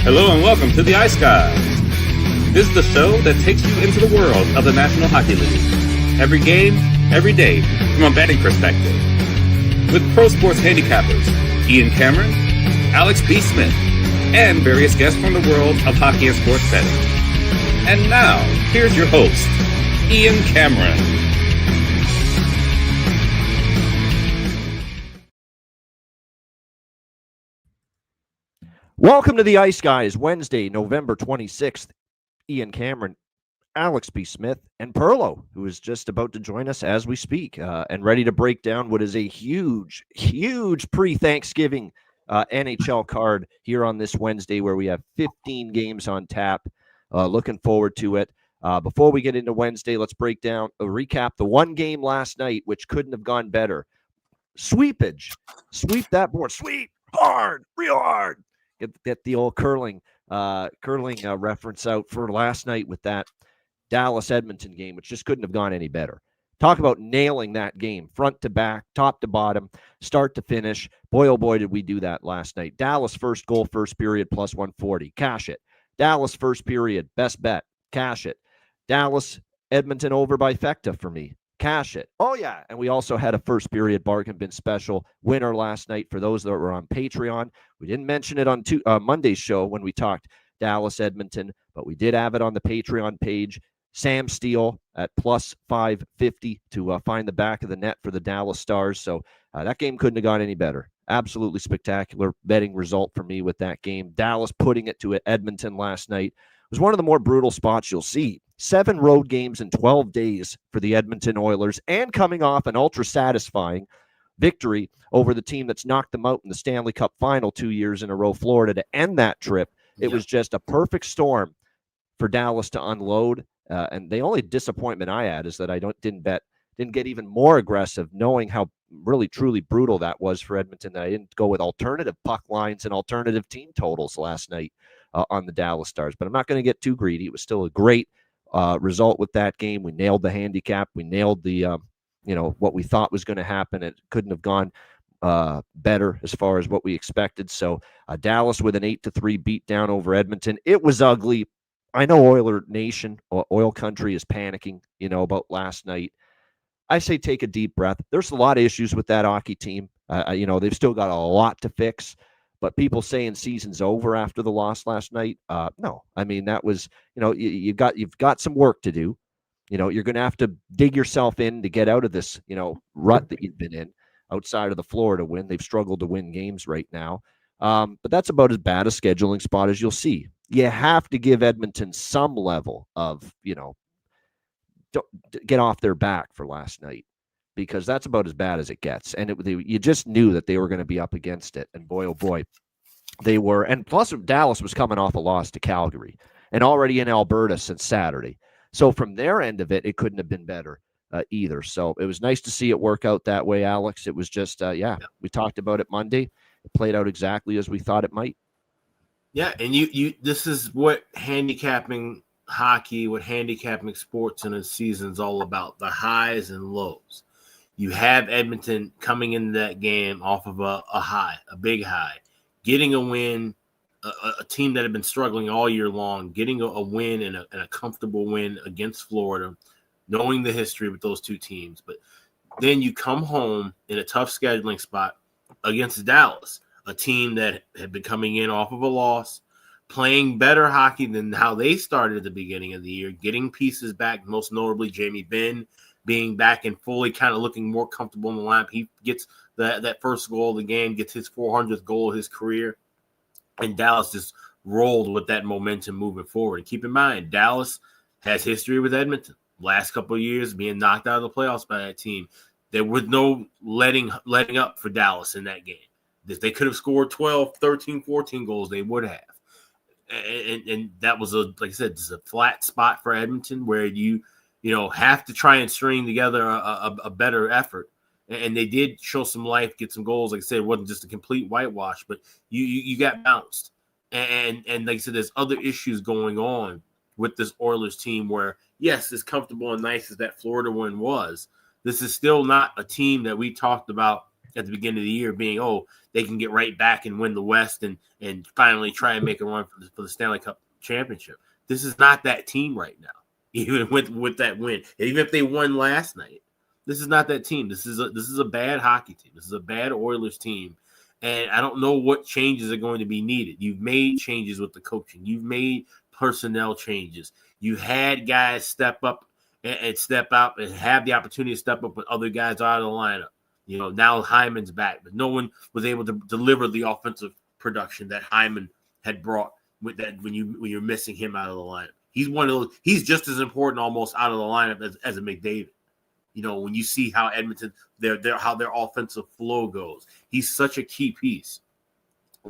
Hello and welcome to the Ice Guy. This is the show that takes you into the world of the National Hockey League. Every game, every day, from a betting perspective. With pro sports handicappers, Ian Cameron, Alex B. Smith, and various guests from the world of hockey and sports betting. And now, here's your host, Ian Cameron. Welcome to the Ice Guys, Wednesday, November 26th. Ian Cameron, Alex B. Smith, and Perlo, who is just about to join us as we speak, and ready to break down what is a huge pre-Thanksgiving NHL card here on this Wednesday, where we have 15 games on tap. Looking forward to it. Before we get into Wednesday, let's recap the one game last night, which couldn't have gone better. Sweepage. Sweep that board. Sweep hard, real hard. Get the old curling reference out for last night with that Dallas-Edmonton game, which just couldn't have gone any better. Talk about nailing that game, front to back, top to bottom, start to finish. Boy, oh boy, did we do that last night. Dallas first goal, first period, plus 140. Cash it. Dallas first period, best bet. Cash it. Dallas, Edmonton over by Fecta for me. Cash it. Oh, yeah. And we also had a first period bargain bin special winner last night for those that were on Patreon. We didn't mention it on Monday's show when we talked Dallas, Edmonton, but we did have it on the Patreon page. Sam Steele at plus 550 to find the back of the net for the Dallas Stars. So that game couldn't have gone any better. Absolutely spectacular betting result for me with that game. Dallas putting it to Edmonton last night was one of the more brutal spots you'll see. 7 road games in 12 days for the Edmonton Oilers, and coming off an ultra-satisfying victory over the team that's knocked them out in the Stanley Cup Final 2 years in a row, Florida, to end that trip. It was just a perfect storm for Dallas to unload. And the only disappointment I had is that I didn't get even more aggressive, knowing how really, truly brutal that was for Edmonton, that I didn't go with alternative puck lines and alternative team totals last night on the Dallas Stars. But I'm not going to get too greedy. It was still a great result with that game. We nailed the handicap. We nailed the, what we thought was going to happen. It couldn't have gone better as far as what we expected. So Dallas with an 8-3 beat down over Edmonton. It was ugly. I know Oiler Nation, Oil Country is panicking, about last night. I say take a deep breath. There's a lot of issues with that hockey team. They've still got a lot to fix. But people saying season's over after the loss last night, no. I mean, that was, you've got some work to do. You're going to have to dig yourself in to get out of this, rut that you've been in outside of the Florida win. They've struggled to win games right now. But that's about as bad a scheduling spot as you'll see. You have to give Edmonton some level of, don't get off their back for last night, because that's about as bad as it gets. And you just knew that they were going to be up against it. And boy, oh boy, they were. And plus, Dallas was coming off a loss to Calgary and already in Alberta since Saturday. So from their end of it, it couldn't have been better either. So it was nice to see it work out that way, Alex. It was just, we talked about it Monday. It played out exactly as we thought it might. Yeah, and you this is what handicapping hockey, what handicapping sports in a season's all about, the highs and lows. You have Edmonton coming into that game off of a high, a big high, getting a win, a team that had been struggling all year long, getting a win and a comfortable win against Florida, knowing the history with those two teams. But then you come home in a tough scheduling spot against Dallas, a team that had been coming in off of a loss, playing better hockey than how they started at the beginning of the year, getting pieces back, most notably Jamie Benn being back and fully kind of looking more comfortable in the lineup. He gets that first goal of the game, gets his 400th goal of his career, and Dallas just rolled with that momentum moving forward. And keep in mind, Dallas has history with Edmonton. Last couple of years being knocked out of the playoffs by that team. There was no letting up for Dallas in that game. If they could have scored 12, 13, 14 goals, they would have. And that was, like I said, just a flat spot for Edmonton where you have to try and string together a better effort. And they did show some life, get some goals. Like I said, it wasn't just a complete whitewash, but you got bounced. And like I said, there's other issues going on with this Oilers team where, yes, as comfortable and nice as that Florida win was, this is still not a team that we talked about at the beginning of the year being, oh, they can get right back and win the West and finally try and make a run for the Stanley Cup championship. This is not that team right now, even with that win. Even if they won last night, this is not that team. This is a bad hockey team. This is a bad Oilers team. And I don't know what changes are going to be needed. You've made changes with the coaching. You've made personnel changes. You had guys step up and step out and have the opportunity to step up when other guys are out of the lineup. You know, now Hyman's back, but no one was able to deliver the offensive production that Hyman had brought with that when you're missing him out of the lineup. He's one of those. He's just as important almost out of the lineup as a McDavid. You know, when you see how Edmonton, how their offensive flow goes, he's such a key piece.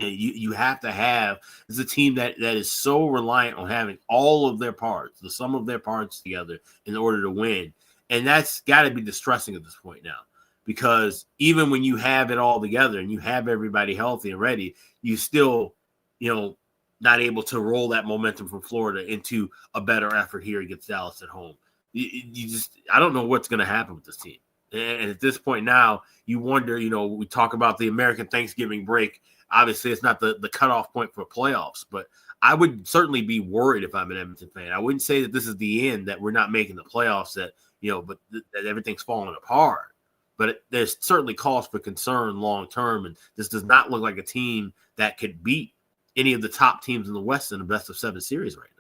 And you have to have, it's a team that is so reliant on having all of their parts, the sum of their parts together in order to win. And that's got to be distressing at this point now, because even when you have it all together and you have everybody healthy and ready, you still, you know, not able to roll that momentum from Florida into a better effort here against Dallas at home. I don't know what's going to happen with this team. And at this point now, you wonder, you know, we talk about the American Thanksgiving break. Obviously, it's not the cutoff point for playoffs, but I would certainly be worried if I'm an Edmonton fan. I wouldn't say that this is the end, that we're not making the playoffs, that, you know, but that everything's falling apart. But there's certainly cause for concern long term, and this does not look like a team that could beat any of the top teams in the West in the best-of-7 series right now.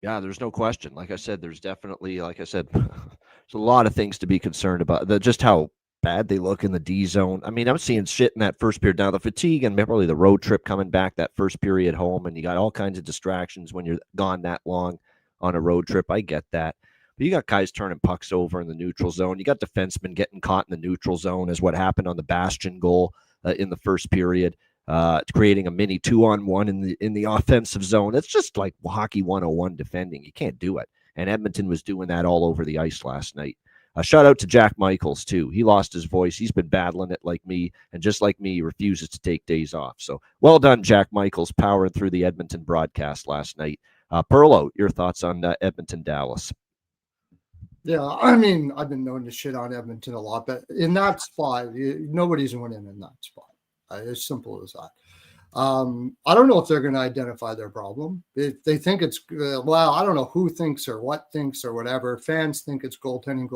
Yeah, there's no question. Like I said, there's definitely, there's a lot of things to be concerned about. Just how bad they look in the D zone. I mean, I'm seeing shit in that first period. Now, the fatigue and probably the road trip coming back that first period home, and you got all kinds of distractions when you're gone that long on a road trip. I get that. But you got guys turning pucks over in the neutral zone. You got defensemen getting caught in the neutral zone, as what happened on the Bastion goal in the first period. Creating a mini 2-on-1 in the offensive zone. It's just like hockey 101 defending. You can't do it. And Edmonton was doing that all over the ice last night. Shout out to Jack Michaels, too. He lost his voice. He's been battling it like me. And just like me, he refuses to take days off. So well done, Jack Michaels, powering through the Edmonton broadcast last night. Perlo, your thoughts on Edmonton-Dallas? Yeah, I mean, I've been known to shit on Edmonton a lot, but in that spot, nobody's winning in that spot. As simple as that. I don't know if they're going to identify their problem. If they think it's, I don't know who thinks or what thinks or whatever. Fans think it's goaltending,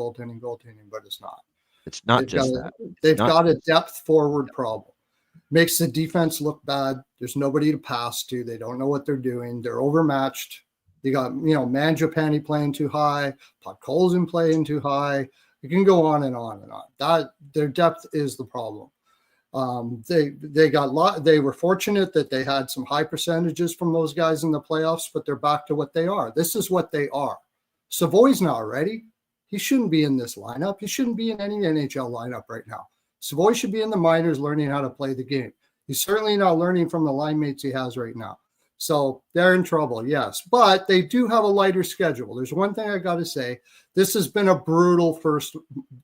but it's not. It's not that. They've got a depth forward problem. Makes the defense look bad. There's nobody to pass to. They don't know what they're doing. They're overmatched. You got, Mangiapane playing too high, Podkolzin playing too high. You can go on and on and on. Their depth is the problem. They were fortunate that they had some high percentages from those guys in the playoffs, but they're back to what they are. This is what they are. Savoy's not ready. He shouldn't be in this lineup. He shouldn't be in any NHL lineup right now. Savoy should be in the minors learning how to play the game. He's certainly not learning from the line mates he has right now. So they're in trouble, yes. But they do have a lighter schedule. There's one thing I got to say. This has been a brutal first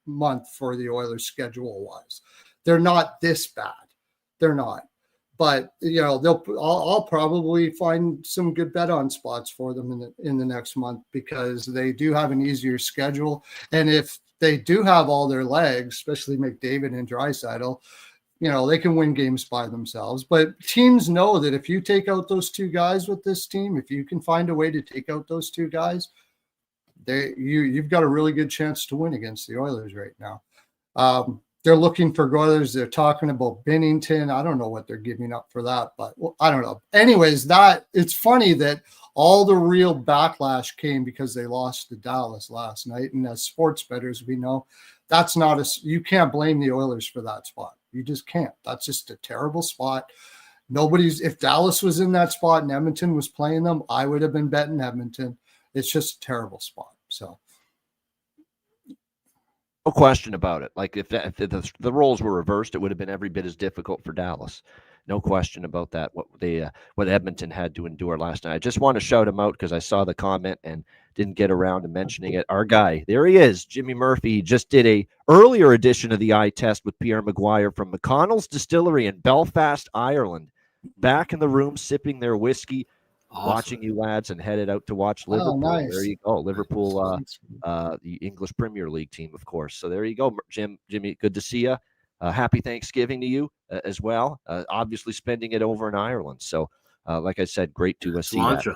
month for the Oilers schedule-wise. They're not this bad. They're not. But, I'll probably find some good bet on spots for them in the next month, because they do have an easier schedule. And if they do have all their legs, especially McDavid and Draisaitl, they can win games by themselves. But teams know that if you take out those two guys with this team, if you can find a way to take out those two guys, you've got a really good chance to win against the Oilers right now. They're looking for goalers. They're talking about Binnington. I don't know what they're giving up for that, but I don't know. Anyways, it's funny that all the real backlash came because they lost to Dallas last night. And as sports bettors, we know that's you can't blame the Oilers for that spot. You just can't. That's just a terrible spot. If Dallas was in that spot and Edmonton was playing them, I would have been betting Edmonton. It's just a terrible spot. So. No question about it. Like if the roles were reversed, it would have been every bit as difficult for Dallas. No question about that. What Edmonton had to endure last night. I just want to shout him out because I saw the comment and didn't get around to mentioning it. Our guy, there he is, Jimmy Murphy. He just did a earlier edition of the eye test with Pierre Maguire from McConnell's Distillery in Belfast, Ireland. Back in the room sipping their whiskey. watching you lads and headed out to watch Oh, Liverpool. nice. There you go. Liverpool, Thanks. the English Premier League team, of course. So there you go, Jimmy, good to see you. Happy Thanksgiving to you as well. Obviously spending it over in Ireland. So like I said, great to see that.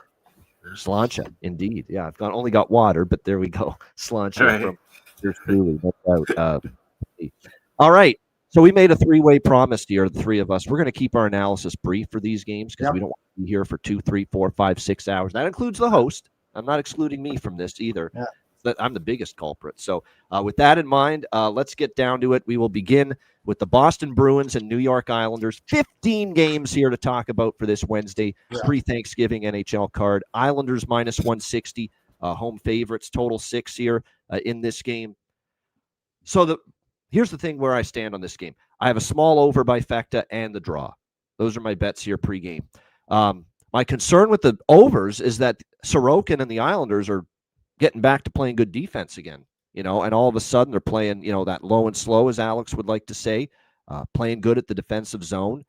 Sláinte, indeed. Yeah, I've only got water, but there we go. Sláinte from yours truly. All right. So we made a three-way promise here, the three of us. We're going to keep our analysis brief for these games because we don't want to be here for 2, 3, 4, 5, 6 hours. That includes the host. I'm not excluding me from this either. Yeah. I'm the biggest culprit. So with that in mind, let's get down to it. We will begin with the Boston Bruins and New York Islanders. 15 games here to talk about for this Wednesday pre-Thanksgiving NHL card. Islanders minus 160, home favorites, total 6 here in this game. So here's the thing where I stand on this game. I have a small over by Fecta and the draw. Those are my bets here pregame. My concern with the overs is that Sorokin and the Islanders are getting back to playing good defense again, and all of a sudden they're playing, that low and slow, as Alex would like to say, playing good at the defensive zone,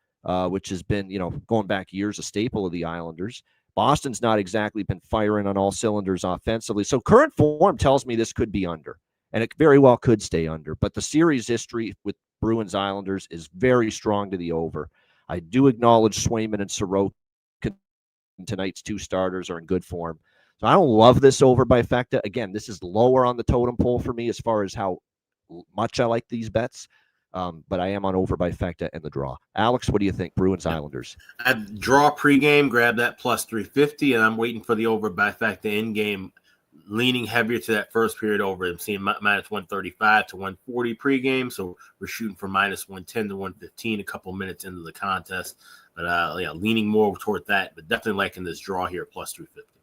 which has been, going back years, a staple of the Islanders. Boston's not exactly been firing on all cylinders offensively. So current form tells me this could be under. And it very well could stay under. But the series history with Bruins Islanders is very strong to the over. I do acknowledge Swayman and Sorokin, tonight's two starters, are in good form. So I don't love this over by Fecta. Again, this is lower on the totem pole for me as far as how much I like these bets. But I am on over by Fecta and the draw. Alex, what do you think? Bruins Islanders. I draw pregame, grab that plus 350, and I'm waiting for the over by Fecta in game. Leaning heavier to that first period over. I'm seeing minus 135 to 140 pregame, so we're shooting for minus 110 to 115 a couple minutes into the contest. But leaning more toward that, but definitely liking this draw here, plus 350.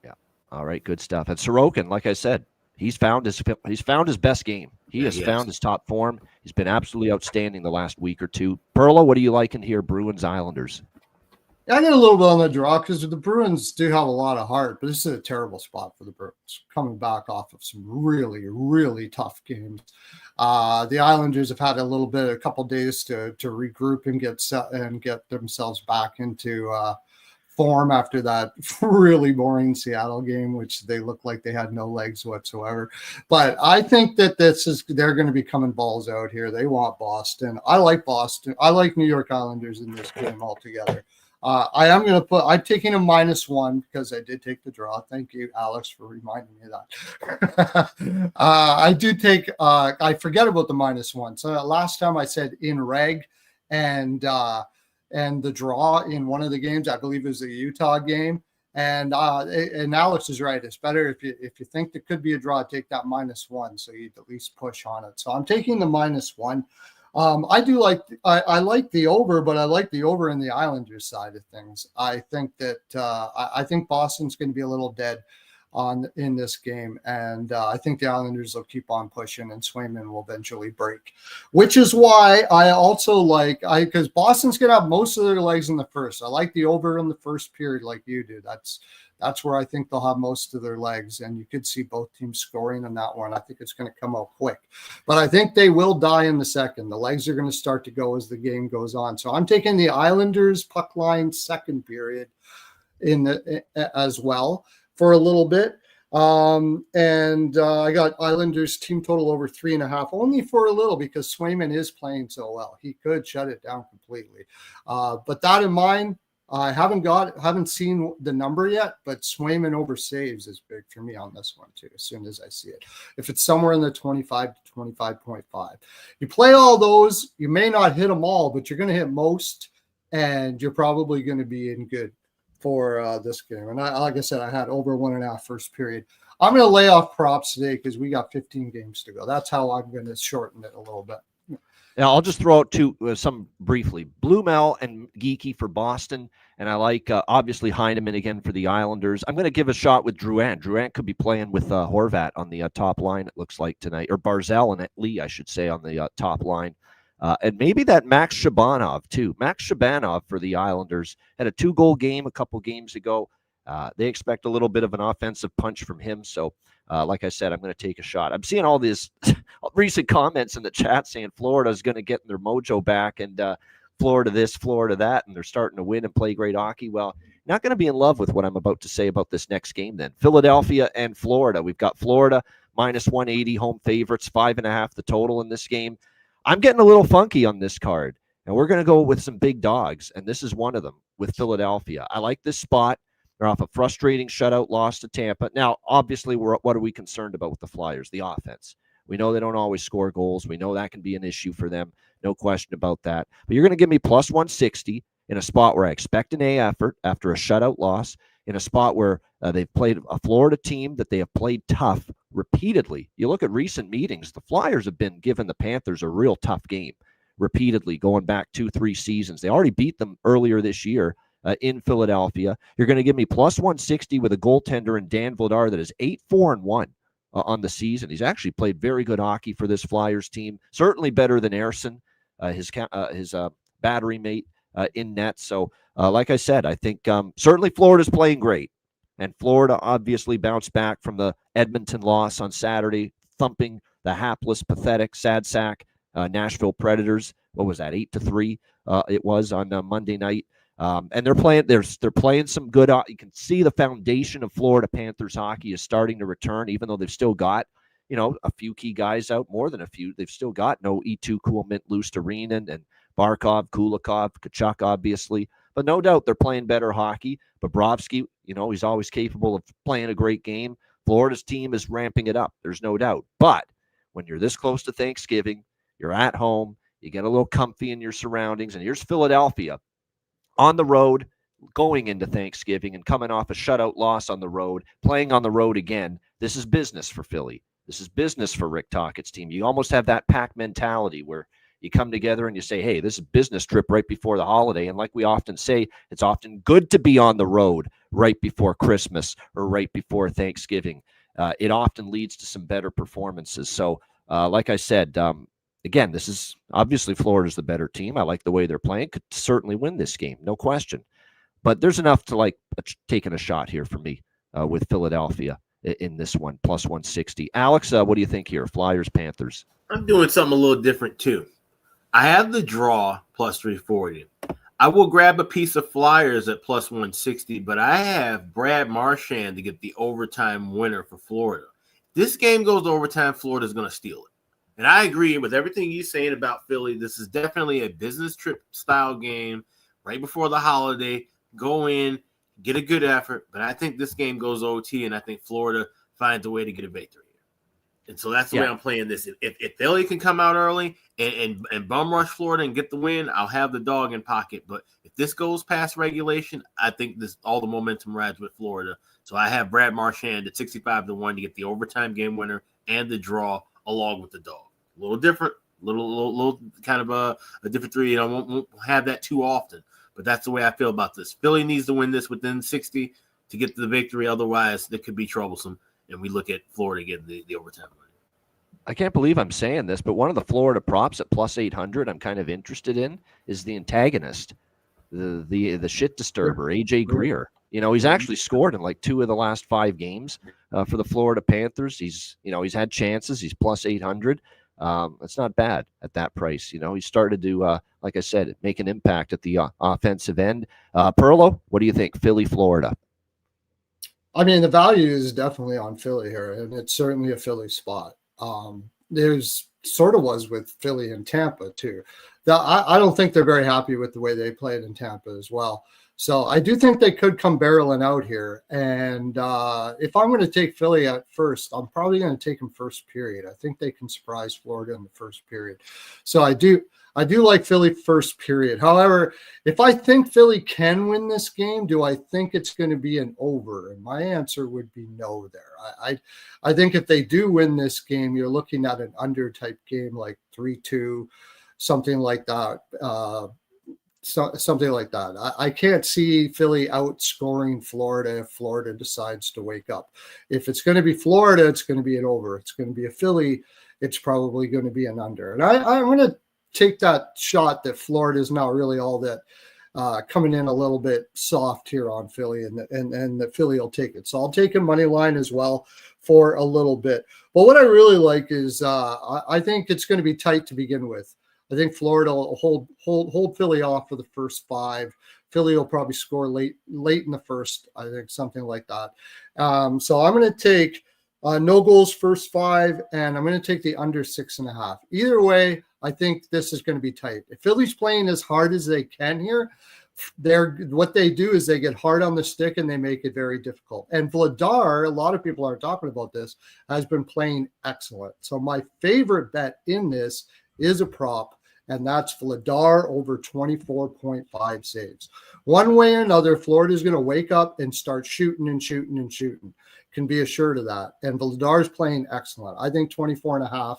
Yeah. All right, good stuff. And Sorokin, like I said, he's found his best game. He has found his top form. He's been absolutely outstanding the last week or two. Perla, what are you liking here, Bruins Islanders? I get a little bit on the draw because the Bruins do have a lot of heart, but this is a terrible spot for the Bruins, coming back off of some really, really tough games. The Islanders have had a couple days to regroup and get set and get themselves back into form after that really boring Seattle game, which they looked like they had no legs whatsoever. But I think that they're going to be coming balls out here. They want Boston. I like Boston. I like New York Islanders in this game altogether. I'm taking a -1 because I did take the draw. Thank you, Alex, for reminding me of that. I do take, I forget about the -1. So last time I said in reg and the draw in one of the games, I believe it was the Utah game. And Alex is right. It's better if you think there could be a draw, take that -1 so you'd at least push on it. So I'm taking the -1. I like the over, but I like the over in the Islanders side of things. I think that I think Boston's going to be a little dead in this game, and I think the Islanders will keep on pushing, and Swayman will eventually break. Which is why I also because Boston's going to have most of their legs in the first. I like the over in the first period, like you do. That's where I think they'll have most of their legs, and you could see both teams scoring on that one. I think it's going to come out quick, but I think they will die in the second. The legs are going to start to go as the game goes on. So I'm taking the Islanders puck line second period as well for a little bit. I got Islanders team total over 3.5, only for a little because Swayman is playing so well. He could shut it down completely. But that in mind, I haven't seen the number yet, but Swayman over saves is big for me on this one too, as soon as I see it. If it's somewhere in the 25 to 25.5, you play all those, you may not hit them all, but you're going to hit most, and you're probably going to be in good for this game. And like I said, I had over 1.5 first period. I'm going to lay off props today because we got 15 games to go. That's how I'm going to shorten it a little bit. Now, I'll just throw out some briefly. Blumel and Geeky for Boston, and I like, obviously, Heineman again for the Islanders. I'm going to give a shot with Drouin. Drouin could be playing with Horvat on the top line, it looks like, tonight, or Barzal and Lee, I should say, on the top line. And maybe that Max Shabanov, too. Max Shabanov for the Islanders had a 2-goal game a couple games ago. They expect a little bit of an offensive punch from him, so like I said, I'm going to take a shot. I'm seeing all these recent comments in the chat saying Florida's going to get their mojo back, and Florida this, Florida that, and they're starting to win and play great hockey. Well, not going to be in love with what I'm about to say about this next game then. Philadelphia and Florida. We've got Florida minus 180 home favorites, 5.5 the total in this game. I'm getting a little funky on this card, and we're going to go with some big dogs, and this is one of them with Philadelphia. I like this spot. They're off a frustrating shutout loss to Tampa. Now, obviously, what are we concerned about with the Flyers? The offense. We know they don't always score goals. We know that can be an issue for them. No question about that. But you're going to give me plus 160 in a spot where I expect an A effort after a shutout loss, in a spot where they've played a Florida team that they have played tough repeatedly. You look at recent meetings, the Flyers have been giving the Panthers a real tough game repeatedly going back 2-3 seasons. They already beat them earlier this year in Philadelphia. You're going to give me plus 160 with a goaltender in Dan Vladar that is 8-4-1 on the season. He's actually played very good hockey for this Flyers team, certainly better than Ersson, his battery mate in net. So, like I said, I think certainly Florida's playing great. And Florida obviously bounced back from the Edmonton loss on Saturday, thumping the hapless, pathetic, sad sack Nashville Predators. What was that, 8-3? It was on Monday night. And they're playing some good. You can see the foundation of Florida Panthers hockey is starting to return, even though they've still got, a few key guys out, more than a few. They've still got no E2 Kuhlman, Luostarinen, and Barkov, Kulikov, Kachuk, obviously. But no doubt they're playing better hockey. Bobrovsky, he's always capable of playing a great game. Florida's team is ramping it up. There's no doubt. But when you're this close to Thanksgiving, you're at home, you get a little comfy in your surroundings, and here's Philadelphia on the road, going into Thanksgiving and coming off a shutout loss on the road, playing on the road again. This is business for Philly. This is business for Rick Tockett's team. You almost have that pack mentality where you come together and you say, hey, this is a business trip right before the holiday. And like we often say, it's often good to be on the road right before Christmas or right before Thanksgiving. It often leads to some better performances. So, like I said, again, this is obviously Florida's the better team. I like the way they're playing. Could certainly win this game, no question. But there's enough to like taking a shot here for me with Philadelphia in this one, plus 160. Alex, what do you think here? Flyers, Panthers. I'm doing something a little different too. I have the draw plus 340. I will grab a piece of Flyers at plus 160, but I have Brad Marchand to get the overtime winner for Florida. This game goes to overtime, Florida's going to steal it. And I agree with everything you're saying about Philly. This is definitely a business trip style game right before the holiday. Go in, get a good effort. But I think this game goes OT, and I think Florida finds a way to get a victory. And so that's the way I'm playing this. If Philly can come out early and bum rush Florida and get the win, I'll have the dog in pocket. But if this goes past regulation, I think all the momentum rides with Florida. So I have Brad Marchand at 65-1 to get the overtime game winner and the draw along with the dog. A little different, little kind of a different three. Won't have that too often. But that's the way I feel about this. Philly needs to win this within 60 to get to the victory. Otherwise, it could be troublesome. And we look at Florida getting the overtime win. I can't believe I'm saying this, but one of the Florida props at plus 800 I'm kind of interested in is the antagonist, the shit disturber, AJ Greer. He's actually scored in like 2 of the last 5 games for the Florida Panthers. He's had chances. He's plus 800. It's not bad at that price. He started to, like I said, make an impact at the offensive end. Perlo, what do you think? Philly, Florida. I mean, the value is definitely on Philly here, and it's certainly a Philly spot. There's sort of was with Philly and Tampa too. I don't think they're very happy with the way they played in Tampa as well. So I do think they could come barreling out here. And if I'm going to take Philly at first, I'm probably going to take them first period. I think they can surprise Florida in the first period. So I do like Philly first period. However, if I think Philly can win this game, do I think it's going to be an over? And my answer would be no there. I think if they do win this game, you're looking at an under type game like 3-2, something like that. Something like that. I can't see Philly outscoring Florida if Florida decides to wake up. If it's going to be Florida, it's going to be an over. It's going to be a Philly, it's probably going to be an under. And I'm going to take that shot that Florida is now really all that coming in a little bit soft here on Philly, and that Philly will take it. So I'll take a money line as well for a little bit. But what I really like is I think it's going to be tight to begin with. I think Florida will hold Philly off for the first 5. Philly will probably score late in the first, I think, something like that. So I'm going to take no goals first 5, and I'm going to take the under 6.5. Either way, I think this is going to be tight. If Philly's playing as hard as they can here, what they do is they get hard on the stick and they make it very difficult. And Vladar, a lot of people are talking about this, has been playing excellent. So my favorite bet in this is a prop, and that's Vladar over 24.5 saves. One way or another, Florida's going to wake up and start shooting. Can be assured of that. And Vladar's playing excellent. I think 24.5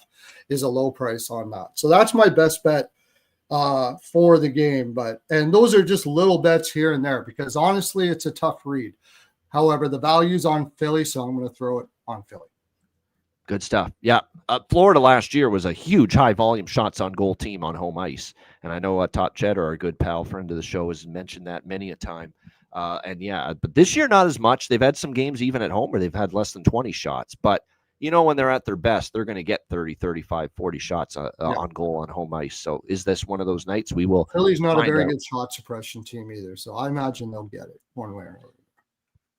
is a low price on that. So that's my best bet for the game. And those are just little bets here and there because honestly, it's a tough read. However, the value's on Philly, so I'm going to throw it on Philly. Good stuff. Yeah. Florida last year was a huge high volume shots on goal team on home ice. And I know Top Cheddar, our good pal, friend of the show, has mentioned that many a time. But this year, not as much. They've had some games even at home where they've had less than 20 shots. But, when they're at their best, they're going to get 30, 35, 40 shots on goal on home ice. So is this one of those nights? We will. Philly's not a very good shot suppression team either. So I imagine they'll get it one way or another.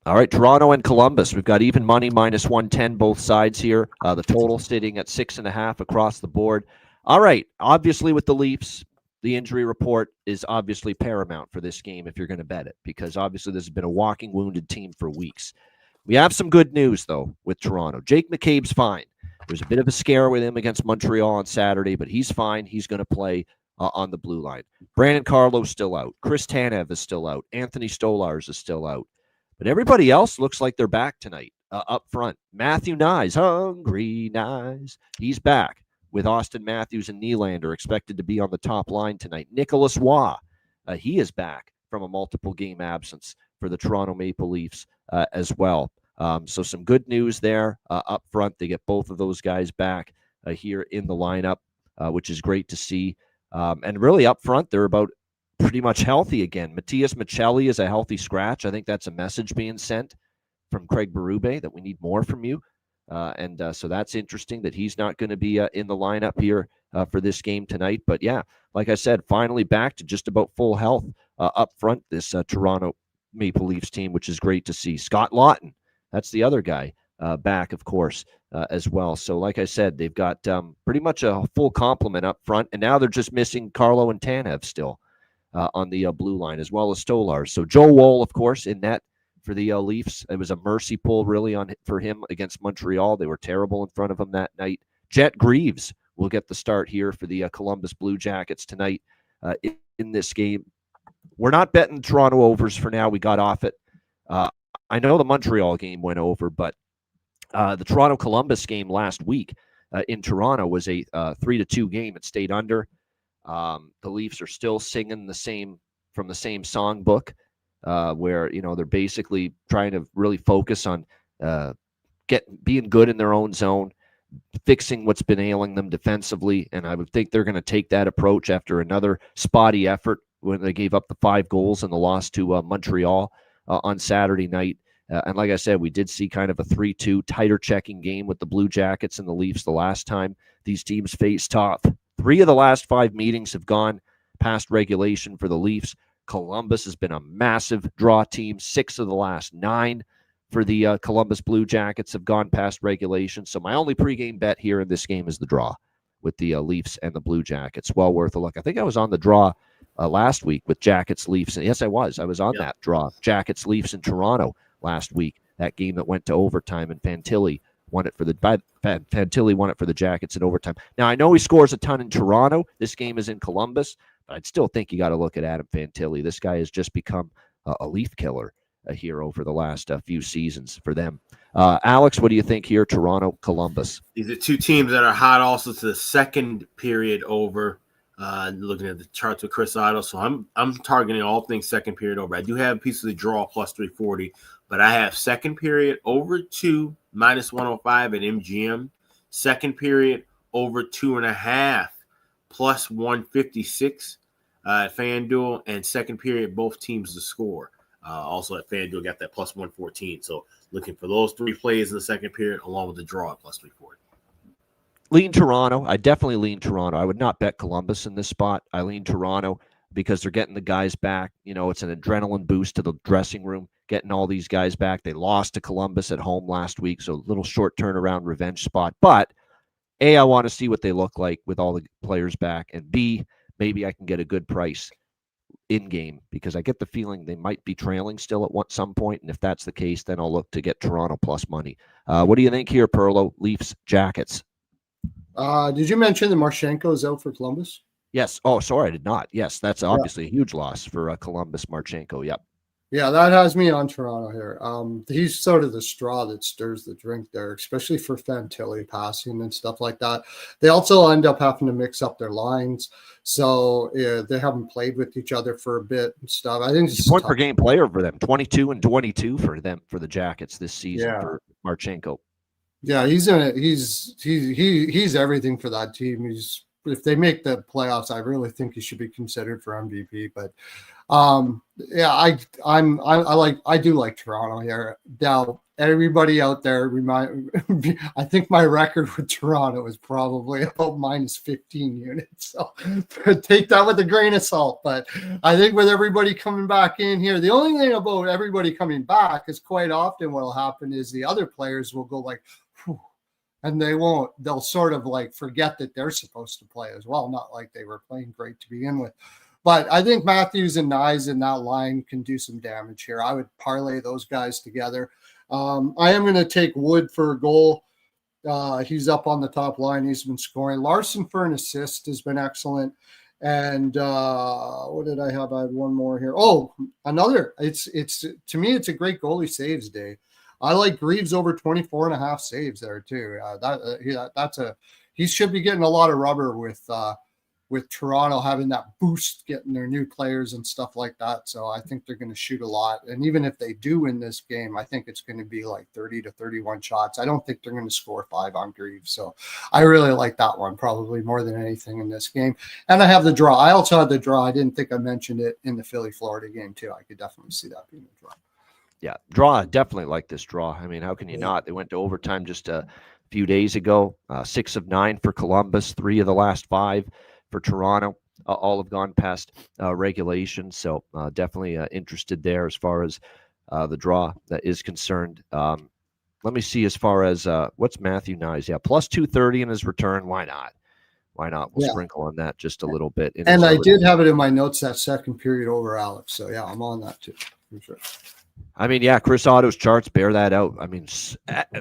All right, Toronto and Columbus. We've got even money, minus 110, both sides here. The total sitting at 6.5 across the board. All right, obviously with the Leafs, the injury report is obviously paramount for this game if you're going to bet it, because obviously this has been a walking wounded team for weeks. We have some good news, though, with Toronto. Jake McCabe's fine. There's a bit of a scare with him against Montreal on Saturday, but he's fine. He's going to play on the blue line. Brandon Carlo's still out. Chris Tanev is still out. Anthony Stolarz is still out. But everybody else looks like they're back tonight up front. Matthew Nyes, Hungry Nyes, he's back with Austin Matthews and Nylander expected to be on the top line tonight. Nicholas Waugh, he is back from a multiple game absence for the Toronto Maple Leafs as well. So some good news there up front. They get both of those guys back here in the lineup, which is great to see. And really up front, they're about pretty much healthy again. Matias Maccelli is a healthy scratch. I think that's a message being sent from Craig Berube that we need more from you. So that's interesting that he's not going to be in the lineup here for this game tonight. But yeah, like I said, finally back to just about full health up front, this Toronto Maple Leafs team, which is great to see. Scott Lawton, that's the other guy back, of course, as well. So like I said, they've got pretty much a full complement up front, and now they're just missing Carlo and Tanev still on the blue line, as well as Stolarz. So Joe Woll, of course, in net for the Leafs. It was a mercy pull, really, for him against Montreal. They were terrible in front of him that night. Jet Greaves will get the start here for the Columbus Blue Jackets tonight in this game. We're not betting Toronto overs for now. We got off it. I know the Montreal game went over, but the Toronto-Columbus game last week in Toronto was a 3-2 game. It stayed under. The Leafs are still singing from the same songbook, where they're basically trying to really focus on being good in their own zone, fixing what's been ailing them defensively. And I would think they're going to take that approach after another spotty effort when they gave up the 5 goals in the loss to Montreal on Saturday night. And like I said, we did see kind of a 3-2 tighter checking game with the Blue Jackets and the Leafs the last time these teams faced off. 3 of the last 5 meetings have gone past regulation for the Leafs. Columbus has been a massive draw team. 6 of the last 9 for the Columbus Blue Jackets have gone past regulation. So my only pregame bet here in this game is the draw with the Leafs and the Blue Jackets. Well worth a look. I think I was on the draw last week with Jackets, Leafs. And yes, I was. I was on that draw. Jackets, Leafs in Toronto last week. That game that went to overtime, and Fantilli won it for the Jackets in overtime. Now, I know he scores a ton in Toronto. This game is in Columbus, but I'd still think you got to look at Adam Fantilli. This guy has just become a Leaf killer here over the last few seasons for them. Alex, what do you think here, Toronto, Columbus? These are 2 teams that are hot also to the second period over. Looking at the charts with Chris Otto, so I'm targeting all things second period over. I do have a piece of the draw plus 340, but I have second period over 2 minus 105 at MGM. Second period over 2.5 plus 156 at FanDuel, and second period both teams to score. Also at FanDuel got that plus 114. So looking for those 3 plays in the second period along with the draw at plus 340. Lean Toronto. I definitely lean Toronto. I would not bet Columbus in this spot. I lean Toronto because they're getting the guys back. It's an adrenaline boost to the dressing room, getting all these guys back. They lost to Columbus at home last week, so a little short turnaround revenge spot. But A, I want to see what they look like with all the players back, and B, maybe I can get a good price in game because I get the feeling they might be trailing still at some point, and if that's the case, then I'll look to get Toronto plus money. What do you think here, Perlo? Leafs, Jackets. Did you mention that Marchenko is out for Columbus? Yes. Oh, sorry, I did not. Yes, that's obviously a huge loss for Columbus. Marchenko. Yep. Yeah, that has me on Toronto here. He's sort of the straw that stirs the drink there, especially for Fantilli passing and stuff like that. They also end up having to mix up their lines, so they haven't played with each other for a bit and stuff. I think he's a point per game player for them, 22 and 22 for them for the Jackets this season for Marchenko. Yeah, he's everything for that team. If they make the playoffs, I really think he should be considered for MVP. But I do like Toronto here. Now, everybody out there, I think my record with Toronto is probably about minus 15 units. So take that with a grain of salt. But I think with everybody coming back in here, the only thing about everybody coming back is quite often what will happen is the other players will go like, whew, and they'll sort of like forget that they're supposed to play as well. Not like they were playing great to begin with. But I think Matthews and Nyes in that line can do some damage here. I would parlay those guys together. I am going to take Wood for a goal. He's up on the top line. He's been scoring. Larson for an assist has been excellent. And what did I have? I had one more here. Oh, another. It's to me, it's a great goalie saves day. I like Greaves over 24 and a half saves there too. He should be getting a lot of rubber with Toronto having that boost, getting their new players and stuff like that. So I think they're going to shoot a lot. And even if they do win this game, I think it's going to be like 30 to 31 shots. I don't think they're going to score 5 on Greaves. So I really like that one probably more than anything in this game. And I have the draw. I also had the draw. I didn't think I mentioned it in the Philly-Florida game too. I could definitely see that being a draw. Yeah, draw. Definitely like this draw. I mean, how can you not? They went to overtime just a few days ago. 6 of 9 for Columbus, 3 of the last 5 for Toronto. All have gone past regulation. So definitely interested there as far as the draw that is concerned. Let me see as far as what's Matthew Nyes. Yeah, plus 230 in his return. Why not? Why not? We'll sprinkle on that just a little bit. And I did have it in my notes that second period over Alex. So, yeah, I'm on that too. For sure. I mean, yeah, Chris Otto's charts bear that out. I mean,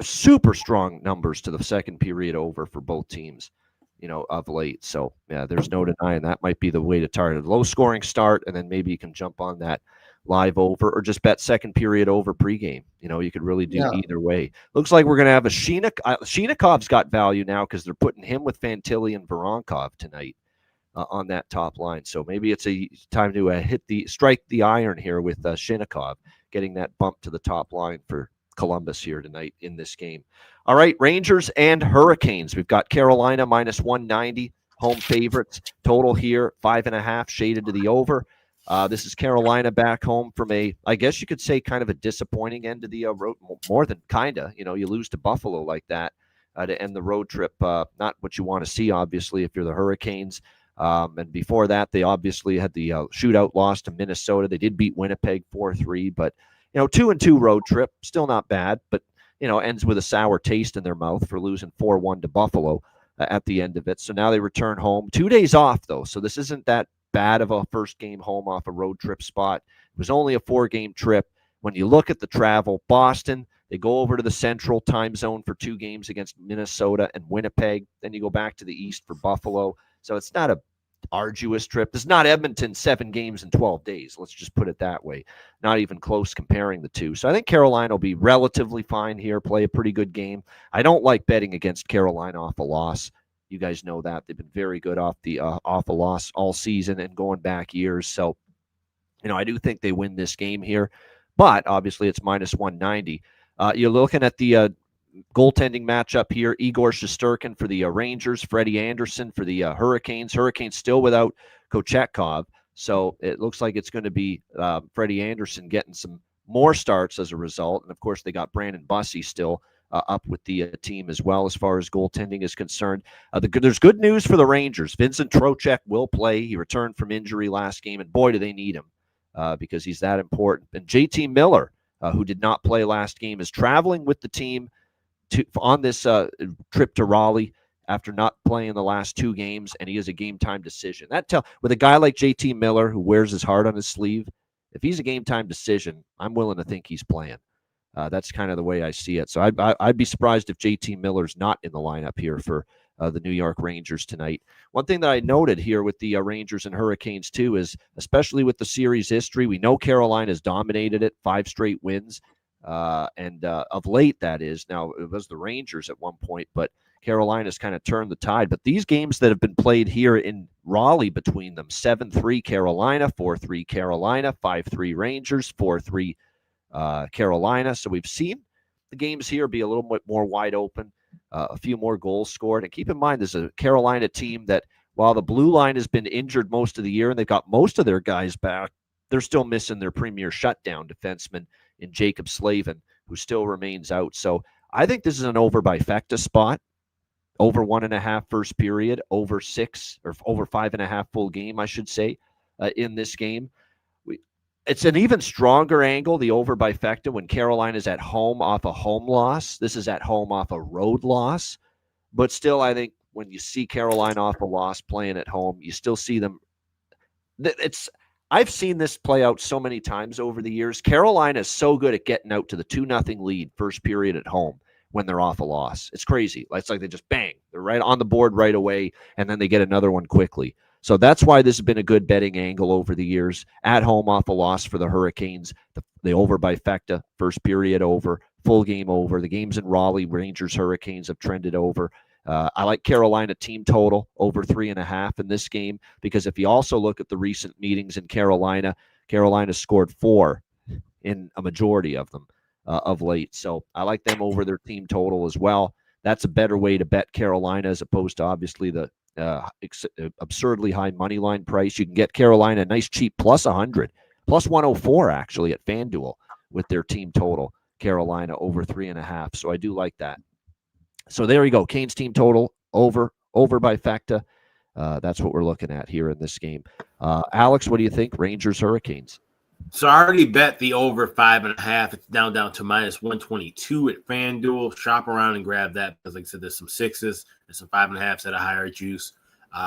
super strong numbers to the second period over for both teams, of late. So, yeah, there's no denying that might be the way to target a low-scoring start, and then maybe you can jump on that live over or just bet second period over pregame. You could really do either way. Looks like we're going to have a Shenikov's got value now because they're putting him with Fantilli and Voronkov tonight on that top line. So maybe it's a time to strike the iron here with Shenikov, getting that bump to the top line for Columbus here tonight in this game. All right, Rangers and Hurricanes. We've got Carolina minus 190, home favorites. Total here, 5.5, shaded to the over. This is Carolina back home from I guess you could say kind of a disappointing end of the road, more than kind of. You lose to Buffalo like that to end the road trip. Not what you want to see, obviously, if you're the Hurricanes. And before that, they obviously had the shootout loss to Minnesota. They did beat Winnipeg 4-3, but 2-2 road trip, still not bad, but ends with a sour taste in their mouth for losing 4-1 to Buffalo at the end of it. So now they return home. 2 days off though, so this isn't that bad of a first game home off a road trip spot. It was only a 4-game trip. When you look at the travel, Boston, they go over to the central time zone for 2 games against Minnesota and Winnipeg. Then you go back to the east for Buffalo. So it's not a arduous trip. It's not Edmonton 7 games in 12 days. Let's just put it that way. Not even close comparing the two. So I think Carolina will be relatively fine here, play a pretty good game. I don't like betting against Carolina off a loss. You guys know that. They've been very good off a loss all season and going back years. So, I do think they win this game here, but obviously it's minus 190. You're looking at the goaltending matchup here. Igor Shesterkin for the Rangers, Freddie Anderson for the Hurricanes. Hurricanes still without Kochetkov, so it looks like it's going to be Freddie Anderson getting some more starts as a result. And, of course, they got Brandon Bussey still up with the team as well as far as goaltending is concerned. There's good news for the Rangers. Vincent Trocheck will play. He returned from injury last game, and boy, do they need him because he's that important. And JT Miller, who did not play last game, is traveling with the team on this trip to Raleigh after not playing the last 2 games, and he is a game-time decision. With a guy like JT Miller who wears his heart on his sleeve, if he's a game-time decision, I'm willing to think he's playing. That's kind of the way I see it. So I'd be surprised if JT Miller's not in the lineup here for the New York Rangers tonight. One thing that I noted here with the Rangers and Hurricanes too is, especially with the series history, we know Carolina's dominated it, 5 straight wins. And of late, that is. Now, it was the Rangers at one point, but Carolina's kind of turned the tide. But these games that have been played here in Raleigh between them, 7-3 Carolina, 4-3 Carolina, 5-3 Rangers, 4-3 Carolina. So we've seen the games here be a little bit more wide open, a few more goals scored. And keep in mind, there's a Carolina team that, while the blue line has been injured most of the year and they've got most of their guys back, they're still missing their premier shutdown defenseman in Jacob Slavin, who still remains out. So I think this is an over by Fecta spot. Over 1.5 first period, over 6 or over 5.5 full game, I should say, in this game. It's an even stronger angle, the over by Fecta, when Carolina's at home off a home loss. This is at home off a road loss. But still, I think when you see Carolina off a loss playing at home, you still see them. I've seen this play out so many times over the years. Carolina is so good at getting out to the 2-0 lead first period at home when they're off a loss. It's crazy. It's like they just bang. They're right on the board right away, and then they get another one quickly. So that's why this has been a good betting angle over the years. At home off a loss for the Hurricanes, the over by Fecta, first period over, full game over. The games in Raleigh, Rangers, Hurricanes have trended over. I like Carolina team total over 3.5 in this game, because if you also look at the recent meetings in Carolina, Carolina scored 4 in a majority of them of late. So I like them over their team total as well. That's a better way to bet Carolina as opposed to obviously the absurdly high money line price. You can get Carolina a nice cheap plus 100, plus 104 actually at FanDuel with their team total. Carolina over 3.5. So I do like that. So there you go. Canes team total over by Fecta. That's what we're looking at here in this game. Alex, what do you think? Rangers, Hurricanes. So I already bet the over 5.5. It's down to minus 122 at FanDuel. Shop around and grab that, because like I said, there's some 6s and some 5.5s at a higher juice.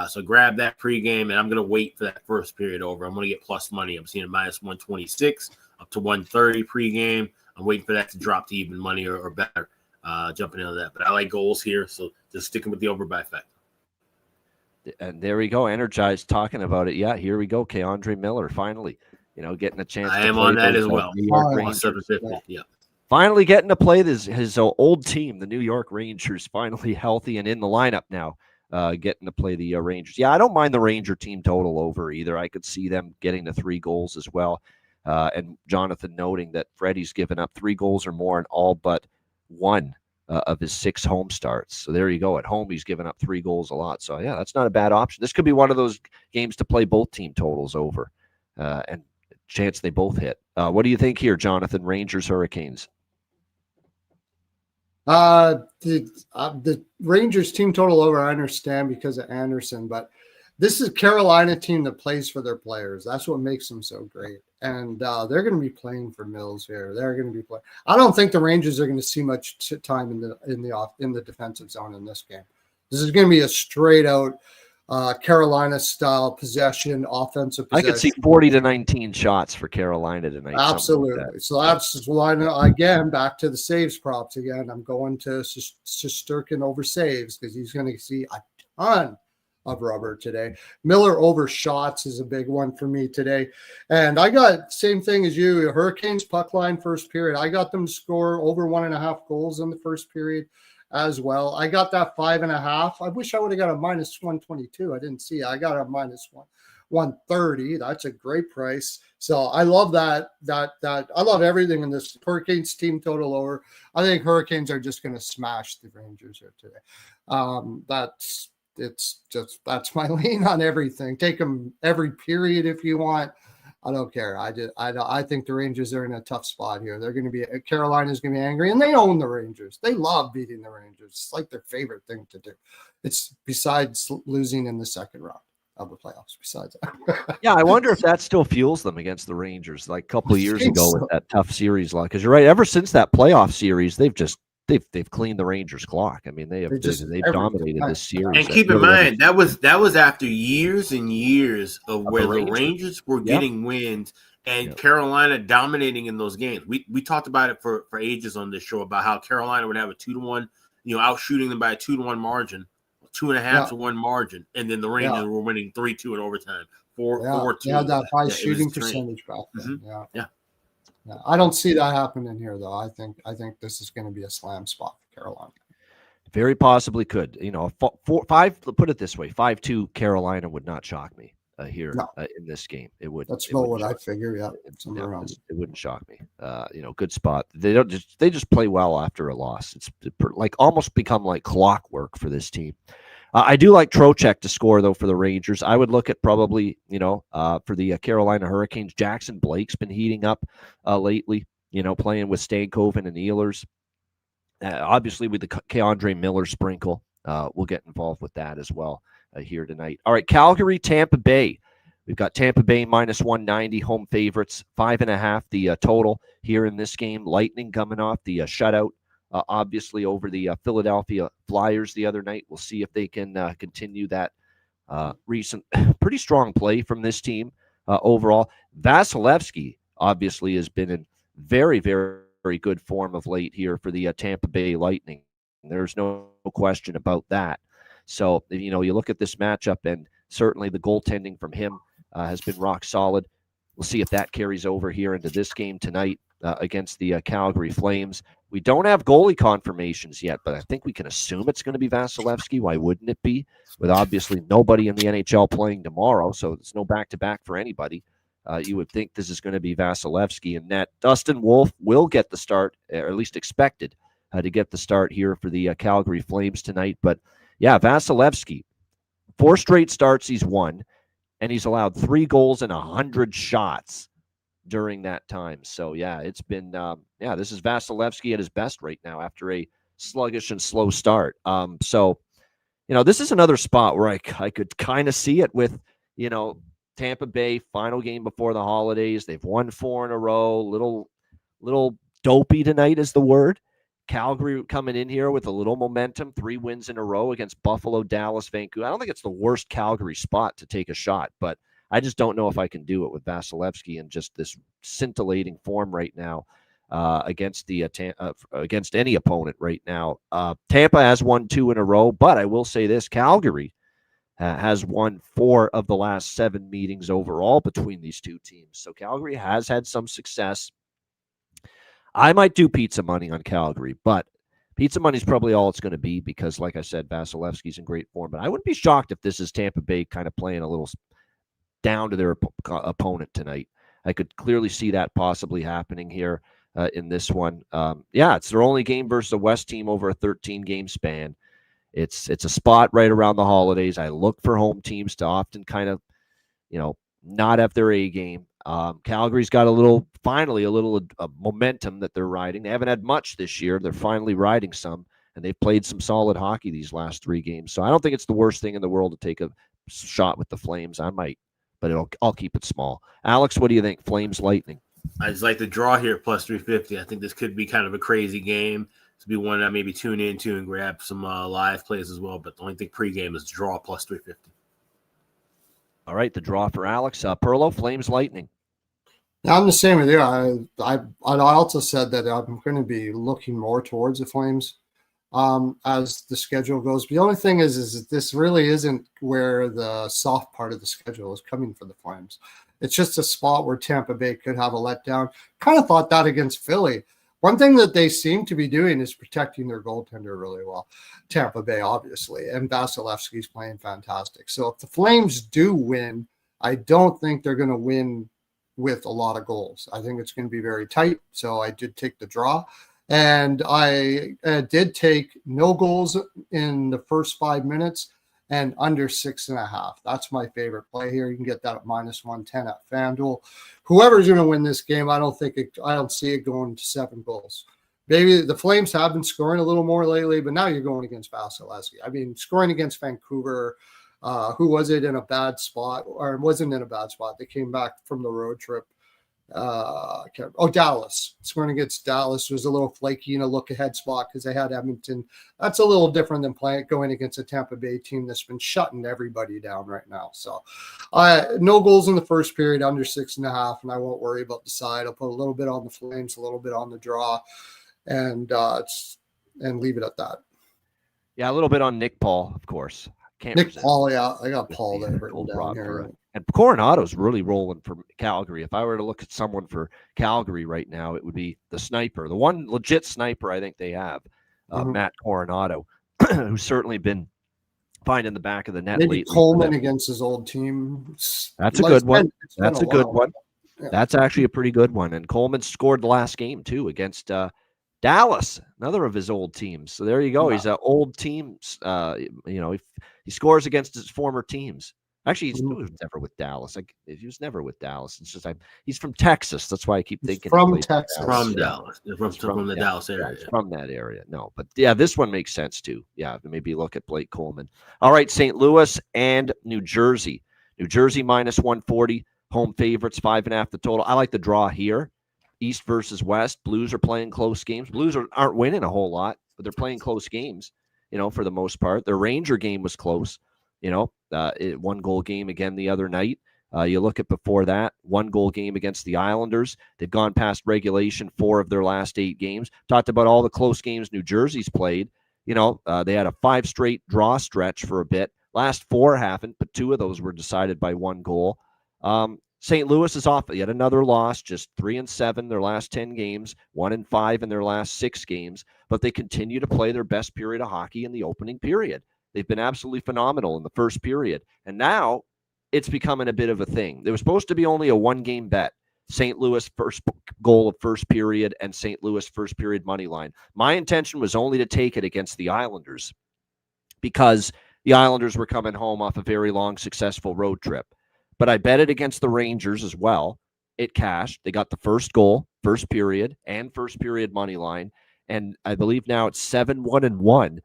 So grab that pregame, and I'm going to wait for that first period over. I'm going to get plus money. I'm seeing a minus 126 up to 130 pregame. I'm waiting for that to drop to even money or better, jumping into that. But I like goals here, so just sticking with the over by Fecta. And there we go. Energized talking about it. Yeah, here we go. Keandre Miller finally. Getting a chance. I am on that as well. New York Rangers. 750. Yeah. Finally getting to play his old team, the New York Rangers, finally healthy and in the lineup now, getting to play the Rangers. Yeah, I don't mind the Ranger team total over either. I could see them getting to 3 goals as well. And Jonathan noting that Freddie's given up 3 goals or more in all but 1 of his 6 home starts. So there you go. At home, he's given up 3 goals a lot. So, yeah, that's not a bad option. This could be one of those games to play both team totals over. And chance they both hit. What do you think here, Jonathan? Rangers, Hurricanes? The Rangers team total over, I understand because of Anderson, but this is Carolina team that plays for their players. That's what makes them so great. And they're going to be playing for Mills here. They're going to be playing. I don't think the Rangers are going to see much time in the defensive zone in this game. This is going to be a straight out Carolina style possession, offensive possession. I could see 40 to 19 shots for Carolina tonight. Absolutely. Like that. So that's why, again, back to the saves props again. I'm going to Shesterkin over saves because he's going to see a ton of rubber today. Miller over shots is a big one for me today. And I got same thing as you, Hurricanes puck line first period. I got them to score over 1.5 goals in the first period as well. I got that 5.5. I wish I would have got a minus 122. I didn't see it. I got a minus 130. That's a great price. So I love that. I love everything in this Hurricanes team total over. I think Hurricanes are just going to smash the Rangers here today. That's my lean on everything. Take them every period if you want. I don't care. I think the Rangers are in a tough spot here. They're going to be Carolina's going to be angry, and they own the Rangers. They love beating the Rangers. It's like their favorite thing to do. It's besides losing in the second round of the playoffs. Besides that, Yeah, I wonder if that still fuels them against the Rangers, like a couple of years ago with that tough series. Because you're right, ever since that playoff series, they've cleaned the Rangers' clock. I mean, they've dominated this series. And keep in mind that was after years and years of where the Rangers were getting wins and Carolina dominating in those games. We talked about it for ages on this show about how Carolina would have a 2-1, outshooting them by a 2-1 margin, 2.5 to 1 margin, and then the Rangers were winning 3-2 in overtime, 4-2. Yeah, that high shooting percentage back then. Mm-hmm. Yeah. I don't see that happening here, though. I think this is going to be a slam spot for Carolina. Very possibly could. Put it this way: 5-2 Carolina would not shock me here in this game. It would. That's about what I figure. Yeah, somewhere around. It wouldn't shock me. Good spot. They just play well after a loss. It's like almost become like clockwork for this team. I do like Trocheck to score, though, for the Rangers. I would look at probably, for the Carolina Hurricanes, Jackson Blake's been heating up lately, playing with Stankoven and Ehlers. Obviously, with the Keandre Miller sprinkle, we'll get involved with that as well here tonight. All right, Calgary, Tampa Bay. We've got Tampa Bay minus 190, home favorites, 5.5 the total here in this game. Lightning coming off the shutout. Obviously over the Philadelphia Flyers the other night. We'll see if they can continue that recent pretty strong play from this team overall. Vasilevsky obviously has been in very, very, very good form of late here for the Tampa Bay Lightning. There's no question about that. So, you look at this matchup, and certainly the goaltending from him has been rock solid. We'll see if that carries over here into this game tonight against the Calgary Flames. We don't have goalie confirmations yet, but I think we can assume it's going to be Vasilevsky. Why wouldn't it be? With obviously nobody in the NHL playing tomorrow, so it's no back-to-back for anybody. You would think this is going to be Vasilevsky, and that Dustin Wolf will get the start, or at least expected to get the start here for the Calgary Flames tonight. But, yeah, Vasilevsky, 4 straight starts he's won, and he's allowed 3 goals and 100 shots during that time. So, yeah, it's been, this is Vasilevsky at his best right now after a sluggish and slow start. So, this is another spot where I could kind of see it with, Tampa Bay, final game before the holidays. They've won 4 in a row. Little dopey tonight is the word. Calgary coming in here with a little momentum, 3 wins in a row against Buffalo, Dallas, Vancouver. I don't think it's the worst Calgary spot to take a shot, but I just don't know if I can do it with Vasilevsky and just this scintillating form right now against any opponent right now. Tampa has won 2 in a row, but I will say this: Calgary has won 4 of the last 7 meetings overall between these two teams. So Calgary has had some success. I might do pizza money on Calgary, but pizza money is probably all it's going to be because, like I said, Vasilevsky's in great form. But I wouldn't be shocked if this is Tampa Bay kind of playing a little down to their opponent tonight. I could clearly see that possibly happening here in this one. It's their only game versus the West team over a 13-game span. It's a spot right around the holidays. I look for home teams to often kind of, not have their A game. Calgary's got a little momentum that they're riding. They haven't had much this year. They're finally riding some, and they've played some solid hockey these last 3 games. So I don't think it's the worst thing in the world to take a shot with the Flames. I might, but I'll keep it small. Alex, what do you think? Flames, Lightning. I just like the draw here, plus 350. I think this could be kind of a crazy game. To be one that maybe tune into and grab some live plays as well. But the only thing pregame is draw plus 350. All right, the draw for Alex. Perlo, Flames, Lightning. I'm the same with you. I also said that I'm going to be looking more towards the Flames as the schedule goes. The only thing is that this really isn't where the soft part of the schedule is coming for the Flames. It's just a spot where Tampa Bay could have a letdown. Kind of thought that against Philly. One thing that they seem to be doing is protecting their goaltender really well. Tampa Bay, obviously, and Vasilevsky's playing fantastic. So if the Flames do win, I don't think they're going to win with a lot of goals. I think it's going to be very tight. So I did take the draw, and I did take no goals in the first 5 minutes and under 6.5. That's my favorite play here. You can get that at -110 at FanDuel. Whoever's going to win this game, I don't see it going to 7 goals. Maybe the Flames have been scoring a little more lately, but now you're going against Vasilevsky. I mean, scoring against Vancouver, who was it in a bad spot, or wasn't in a bad spot? They came back from the road trip. Dallas. Scoring against Dallas was a little flaky in a look-ahead spot because they had Edmonton. That's a little different than going against a Tampa Bay team that's been shutting everybody down right now. So, no goals in the first period, under 6.5, and I won't worry about the side. I'll put a little bit on the Flames, a little bit on the draw, and leave it at that. Yeah, a little bit on Nick Paul, of course. Nick Paul, yeah, I got Paul there written down here. And Coronado's really rolling for Calgary. If I were to look at someone for Calgary right now, it would be the sniper, the one legit sniper I think they have, Matt Coronado, who's certainly been finding the back of the net. Maybe lately. Coleman against his old team. That's a good one. That's a good one. Yeah. That's actually a pretty good one. And Coleman scored the last game too against Dallas, another of his old teams. So there you go. Yeah. He's an old teams. He scores against his former teams. Actually, he was never with Dallas. He was never with Dallas. It's just he's from Texas. That's why I keep thinking from Texas. From Dallas. From the Dallas area. Yeah, from that area. No, but yeah, this one makes sense too. Yeah, maybe look at Blake Coleman. All right, St. Louis and New Jersey. New Jersey -140. Home favorites, 5.5 the total. I like the draw here. East versus West. Blues are playing close games. Blues aren't winning a whole lot, but they're playing close games, for the most part. Their Ranger game was close, 1-goal game again the other night. You look at before that, 1-goal game against the Islanders. They've gone past regulation 4 of their last 8 games. Talked about all the close games New Jersey's played. They had a 5 straight draw stretch for a bit. Last 4 haven't, but 2 of those were decided by 1 goal. St. Louis is off yet another loss, just 3-7 their last 10 games, 1-5 in their last 6 games, but they continue to play their best period of hockey in the opening period. They've been absolutely phenomenal in the first period, and now it's becoming a bit of a thing. There was supposed to be only a 1-game bet, St. Louis first goal of first period and St. Louis first period money line. My intention was only to take it against the Islanders because the Islanders were coming home off a very long, successful road trip. But I bet it against the Rangers as well. It cashed. They got the first goal, first period, and first period money line. And I believe now it's 7-1-1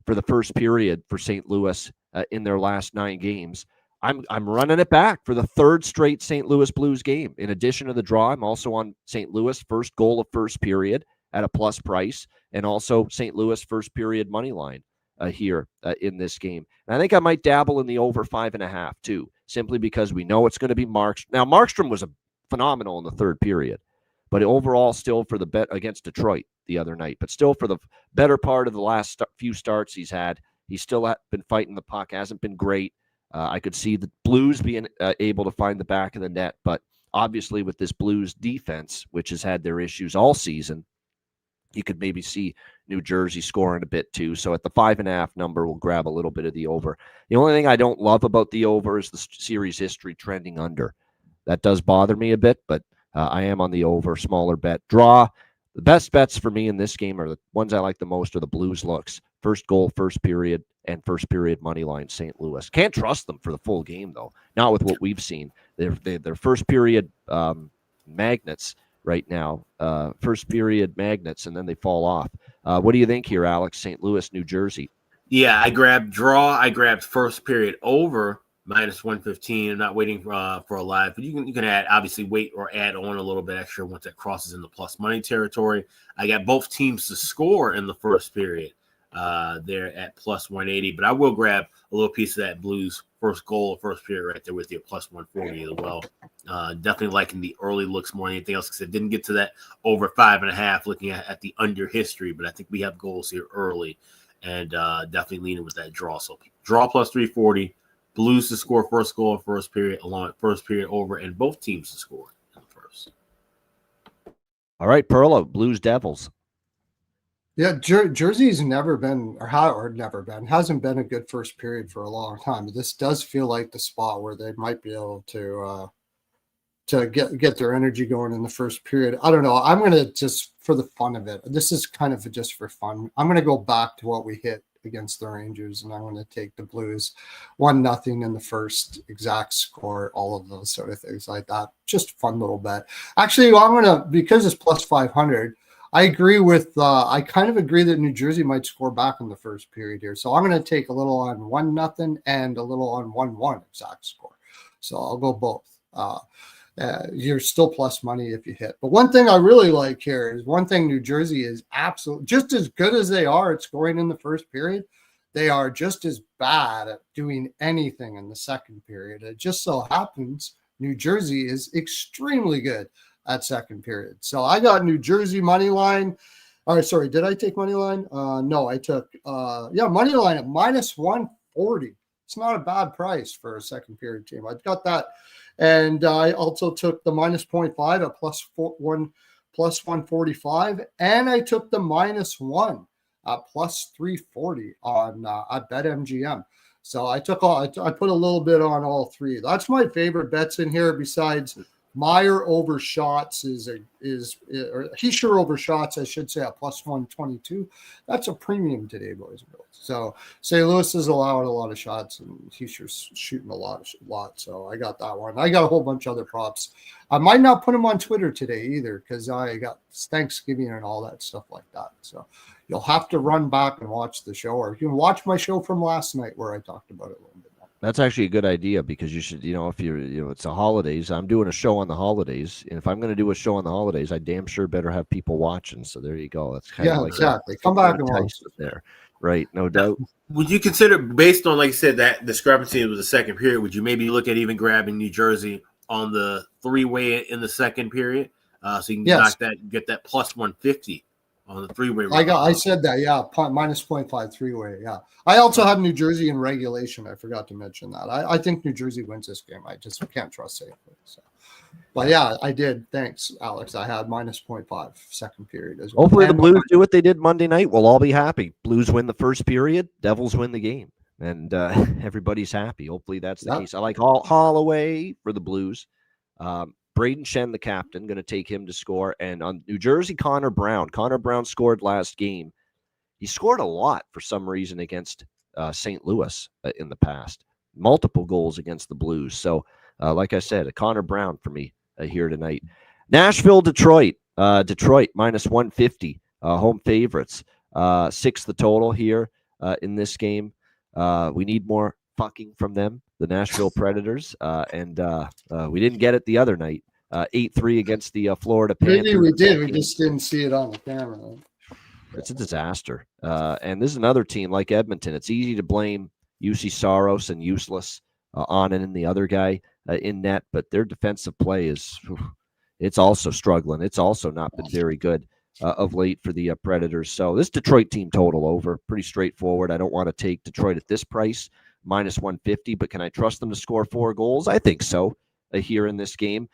for the first period for St. Louis in their last 9 games. I'm running it back for the 3rd straight St. Louis Blues game. In addition to the draw, I'm also on St. Louis first goal of first period at a plus price, and also St. Louis first period money line here in this game. And I think I might dabble in the over 5.5 too, simply because we know it's going to be Markstrom. Now, Markstrom was phenomenal in the 3rd period, but overall still for the bet against Detroit the other night, but still for the better part of the last few starts he's had, he's still been fighting the puck, hasn't been great. I could see the Blues being able to find the back of the net, but obviously with this Blues defense, which has had their issues all season, you could maybe see New Jersey scoring a bit too. So at the 5.5 number, we'll grab a little bit of the over. The only thing I don't love about the over is the series history trending under. That does bother me a bit, but I am on the over, smaller bet. Draw. The best bets for me in this game are the ones I like the most are the Blues looks. First goal, first period, and first period money line St. Louis. Can't trust them for the full game, though. Not with what we've seen. They're first period magnets right now, first period magnets, and then they fall off. What do you think here, Alex? St. Louis, New Jersey. Yeah, I grabbed draw. I grabbed first period over -115. I'm not waiting for a live, but you can add, obviously wait or add on a little bit extra once that crosses into plus money territory. I got both teams to score in the first period. They're at plus 180, but I will grab a little piece of that Blues first goal, first period right there with you at plus 140 as well. Definitely liking the early looks more than anything else because it didn't get to that over 5.5 looking at the under history, but I think we have goals here early and definitely leaning with that draw. So draw plus 340, Blues to score first goal, first period, along with first period over, and both teams to score in the first. All right, Perlo, Blues Devils. Yeah, Jersey's never been, hasn't been a good first period for a long time. But this does feel like the spot where they might be able to get their energy going in the first period. I don't know. I'm going to just, for the fun of it, this is kind of just for fun, I'm going to go back to what we hit against the Rangers, and I'm going to take the Blues 1-0 in the first, exact score, all of those sort of things like that. Just a fun little bet. Actually, I'm going to, because it's plus 500, I agree with, I kind of agree that New Jersey might score back in the first period here. So I'm going to take a little on 1-0 and a little on 1-1 exact score. So I'll go both. You're still plus money if you hit. But one thing I really like here is one thing New Jersey is absolutely just as good as they are at scoring in the first period. They are just as bad at doing anything in the second period. It just so happens New Jersey is extremely good at second period. So I got New Jersey money line. All right, sorry, did I take money line? No, I took money line at minus 140. It's not a bad price for a second period team. I've got that. And I also took the minus 0.5 at plus 145. And I took the minus 1 at plus 340 on at BetMGM. So I put a little bit on all three. That's my favorite bets in here. Besides Meyer over shots or Hischier over shots, I should say, at plus 122. That's a premium today, boys and girls. So St. Louis is allowing a lot of shots, and Hischier's shooting a lot. So I got that one. I got a whole bunch of other props. I might not put them on Twitter today either, because I got Thanksgiving and all that stuff like that. So you'll have to run back and watch the show, or you can watch my show from last night where I talked about it a little bit. That's actually a good idea, because you should, if it's the holidays, I'm doing a show on the holidays. And if I'm going to do a show on the holidays, I damn sure better have people watching. So there you go. That's kind of like exactly. Come back and watch it there. Right. No doubt. Would you consider, based on, like you said, that discrepancy was the second period, would you maybe look at even grabbing New Jersey on the three-way in the second period? So you can get that plus 150 on the three-way. I said that, minus 0.5 three-way, yeah. I also had New Jersey in regulation. I forgot to mention that. I think New Jersey wins this game. I just can't trust safely. So. But yeah, I did. Thanks, Alex. I had minus 0.5 second period as well. Hopefully the Blues do what they did Monday night. We'll all be happy. Blues win the first period. Devils win the game. And everybody's happy. Hopefully that's the case. I like Holloway for the Blues. Braden Shen, the captain, going to take him to score. And on New Jersey, Connor Brown. Connor Brown scored last game. He scored a lot for some reason against St. Louis in the past. Multiple goals against the Blues. So, like I said, a Connor Brown for me here tonight. Nashville, Detroit. Detroit, minus 150. Home favorites. 6 the total here in this game. We need more fucking from them, the Nashville Predators, and we didn't get it the other night. 8-3 against the Florida Panthers. Maybe we did. We just didn't see it on the camera. It's a disaster. And this is another team like Edmonton. It's easy to blame UC Saros and Useless on and the other guy in net, but their defensive play it's also struggling. It's also not been very good of late for the Predators. So this Detroit team total over, pretty straightforward. I don't want to take Detroit at this price, minus 150, but can I trust them to score 4 goals? I think so here in this game.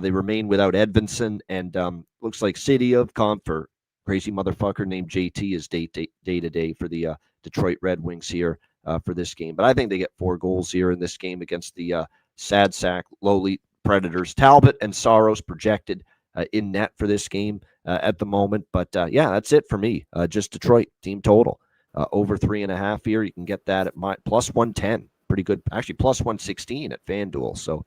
They remain without Edvinsson, and looks like City of Comfort, crazy motherfucker named JT, is day-to-day for the Detroit Red Wings here for this game. But I think they get 4 goals here in this game against the sad sack, lowly Predators. Talbot and Saros projected in net for this game at the moment. But, that's it for me. Just Detroit team total. Over 3.5 here. You can get that at plus 110. Pretty good. Actually, plus 116 at FanDuel. So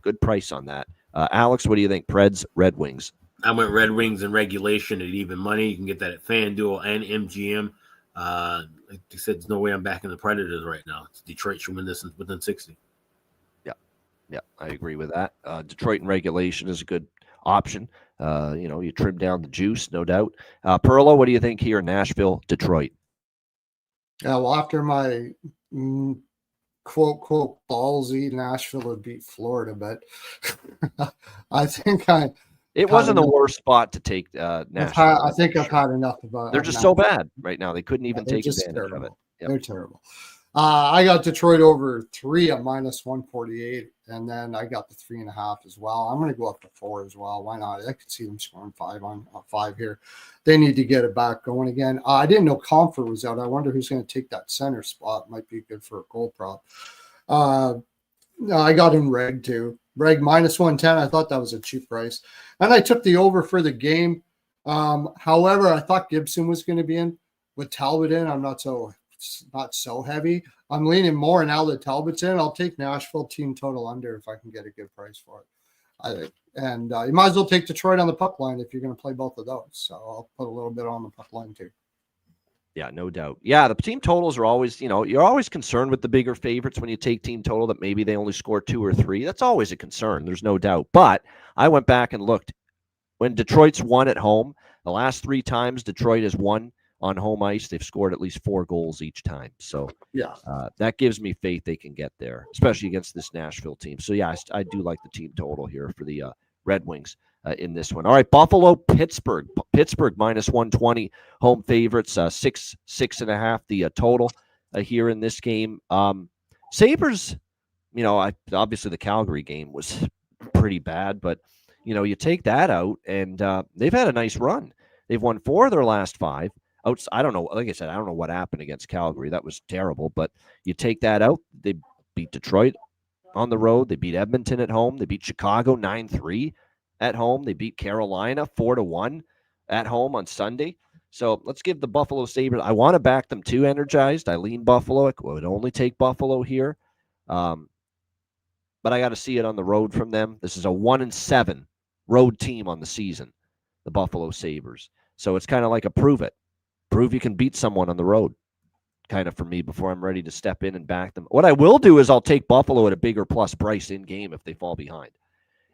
good price on that. Alex, what do you think? Preds, Red Wings. I went Red Wings in regulation at even money. You can get that at FanDuel and MGM. Like you said, there's no way I'm backing the Predators right now. Detroit should win this within 60. Yeah, I agree with that. Detroit in regulation is a good option. You trim down the juice, no doubt. Perlo, what do you think here? Nashville, Detroit. Yeah, well, after my quote ballsy Nashville would beat Florida, but I think it wasn't the worst spot to take Nashville. I think I've had enough about. They're just so bad right now. They couldn't even take advantage of it. Yep. They're terrible. I got Detroit over 3 at minus 148, and then I got the 3.5 as well. I'm going to go up to 4 as well. Why not? I could see them scoring 5 on 5 here. They need to get it back going again. I didn't know Comfort was out. I wonder who's going to take that center spot. Might be good for a goal prop. I got in Reg too. Reg minus 110. I thought that was a cheap price, and I took the over for the game. However, I thought Gibson was going to be in with Talbot in. I'm not so it's not so heavy. I'm leaning more now that Talbot's in. I'll take Nashville team total under if I can get a good price for it. I think. And you might as well take Detroit on the puck line if you're going to play both of those. So I'll put a little bit on the puck line too. Yeah, no doubt. Yeah, the team totals are always, you're always concerned with the bigger favorites when you take team total that maybe they only score 2 or 3. That's always a concern. There's no doubt. But I went back and looked. When Detroit's won at home, the last 3 times Detroit has won on home ice, they've scored at least 4 goals each time. So yeah, that gives me faith they can get there, especially against this Nashville team. So, yeah, I do like the team total here for the Red Wings in this one. All right, Buffalo, Pittsburgh. Pittsburgh minus 120, home favorites, 6.5 the total here in this game. Sabres, obviously the Calgary game was pretty bad, but, you take that out, and they've had a nice run. They've won 4 of their last 5. I don't know. Like I said, I don't know what happened against Calgary. That was terrible, but you take that out, they beat Detroit on the road. They beat Edmonton at home. They beat Chicago 9-3 at home. They beat Carolina 4-1 at home on Sunday. So let's give the Buffalo Sabres. I want to back them too energized. I lean Buffalo. I would only take Buffalo here. But I got to see it on the road from them. This is a 1-7 road team on the season, the Buffalo Sabres. So it's kind of like a prove it. Prove you can beat someone on the road, kind of for me, before I'm ready to step in and back them. What I will do is I'll take Buffalo at a bigger plus price in game if they fall behind.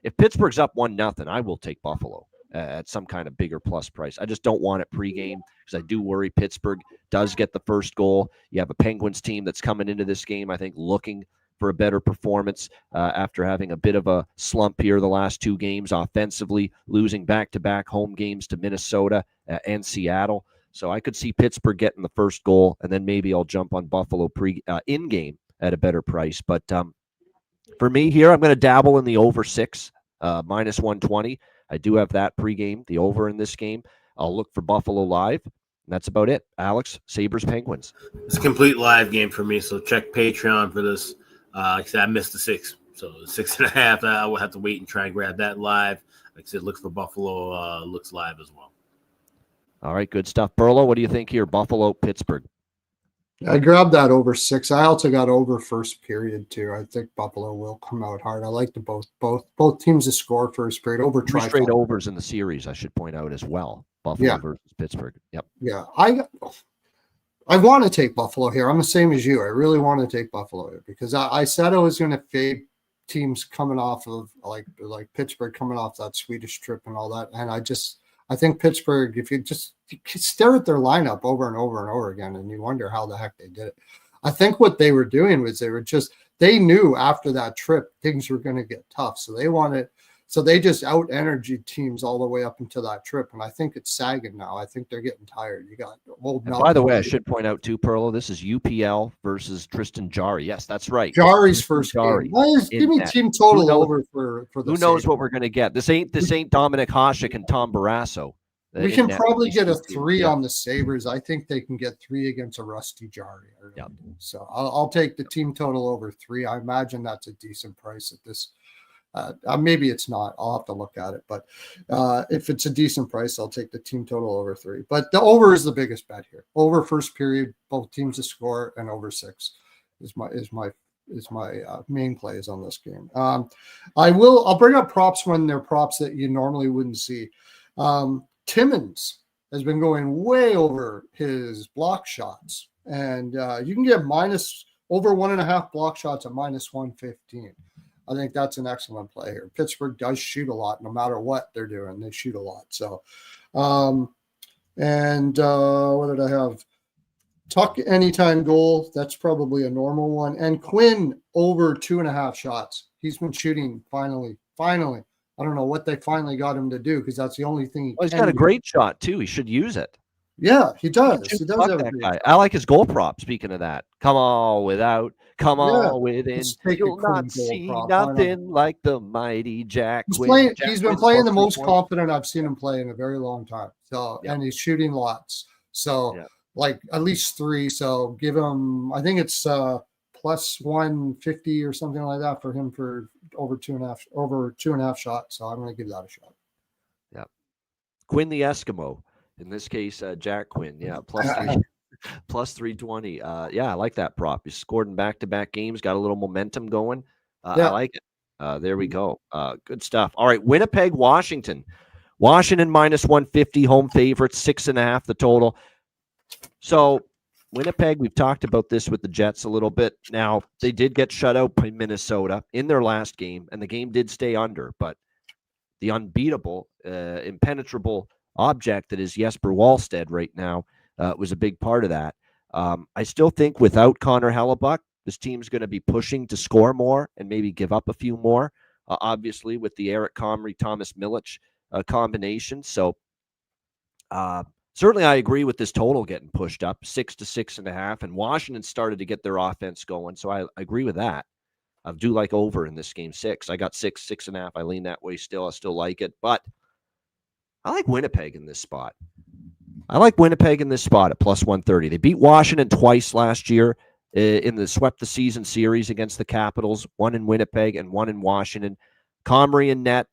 If Pittsburgh's up 1-0, I will take Buffalo at some kind of bigger plus price. I just don't want it pregame because I do worry Pittsburgh does get the first goal. You have a Penguins team that's coming into this game, I think, looking for a better performance after having a bit of a slump here the last 2 games offensively, losing back-to-back home games to Minnesota and Seattle. So I could see Pittsburgh getting the first goal, and then maybe I'll jump on Buffalo in-game at a better price. But for me here, I'm going to dabble in the over 6, minus 120. I do have that pregame, the over in this game. I'll look for Buffalo live. And that's about it. Alex, Sabres, Penguins. It's a complete live game for me, so check Patreon for this. Like I said, I missed the 6, so the 6.5. I will have to wait and try and grab that live. Like I said, look for Buffalo. Looks live as well. All right, good stuff. Burlow, what do you think here? Buffalo, Pittsburgh. I grabbed that over 6. I also got over first period too. I think Buffalo will come out hard. I like the both teams to score first period. Over 3 straight overs in the series, I should point out as well. Buffalo versus Pittsburgh. Yep. Yeah, I want to take Buffalo here. I'm the same as you. I really want to take Buffalo here because I said I was going to fade teams coming off of like Pittsburgh coming off that Swedish trip and all that, and I think Pittsburgh, if you stare at their lineup over and over and over again, and you wonder how the heck they did it. I think what they were doing was they knew after that trip things were going to get tough. So they just out energy teams all the way up until that trip. And I think it's sagging now. I think they're getting tired. You got old. By the way, I should point out too, Perlo, this is UPL versus Tristan Jarry. Yes, that's right. Jarry's first game. Give me team total over for the Who knows what we're going to get? This ain't Dominic Hasek and Tom Barrasso. We can probably get a 3 on the Sabres. I think they can get 3 against a rusty Jarry. Yep. So I'll take the team total over 3. I imagine that's a decent price at this. Maybe it's not. I'll have to look at it. But if it's a decent price, I'll take the team total over 3. But the over is the biggest bet here. Over first period, both teams to score, and over 6 is my main plays on this game. I'll bring up props when they're props that you normally wouldn't see. Timmins has been going way over his block shots, and you can get over 1.5 block shots at minus 115. I think that's an excellent play here. Pittsburgh does shoot a lot, no matter what they're doing. They shoot a lot. So, what did I have? Tuck anytime goal. That's probably a normal one. And Quinn over 2.5 shots. He's been shooting finally. I don't know what they finally got him to do because that's the only thing he's got a great shot too. He should use it. Yeah, he does. He does have that guy. I like his goal prop. Speaking of that, come on within. You'll not see nothing like the mighty Jack. He's been playing the most confident I've seen him play in a very long time. So, and he's shooting lots. So, like at least 3. So, give him. I think it's plus 150 or something like that for him for over 2.5 shots. So, I'm going to give that a shot. Yeah, Quinn the Eskimo. In this case, Jack Quinn. Yeah, plus 3. Plus 320. Yeah, I like that prop. He scored in back-to-back games, got a little momentum going. I Yeah. like it. There we go. Good stuff. All right, Winnipeg, Washington. Washington minus 150, home favorites, 6.5 the total. So Winnipeg, we've talked about this with the Jets a little bit. Now, they did get shut out by Minnesota in their last game, and the game did stay under, but the unbeatable, impenetrable object that is Jesper Wallstedt right now was a big part of that. I still think without Connor Hellebuck, this team's going to be pushing to score more and maybe give up a few more, obviously, with the Eric Comrie, Thomas Milic combination. So certainly I agree with this total getting pushed up 6 to 6.5, and Washington started to get their offense going. So I agree with that. I do like over in this game 6. I got 6.5. I lean that way still. I still like it, but I like Winnipeg in this spot. I like Winnipeg in this spot at plus 130. They beat Washington twice last year in the swept the season series against the Capitals, one in Winnipeg and one in Washington. Comrie and net.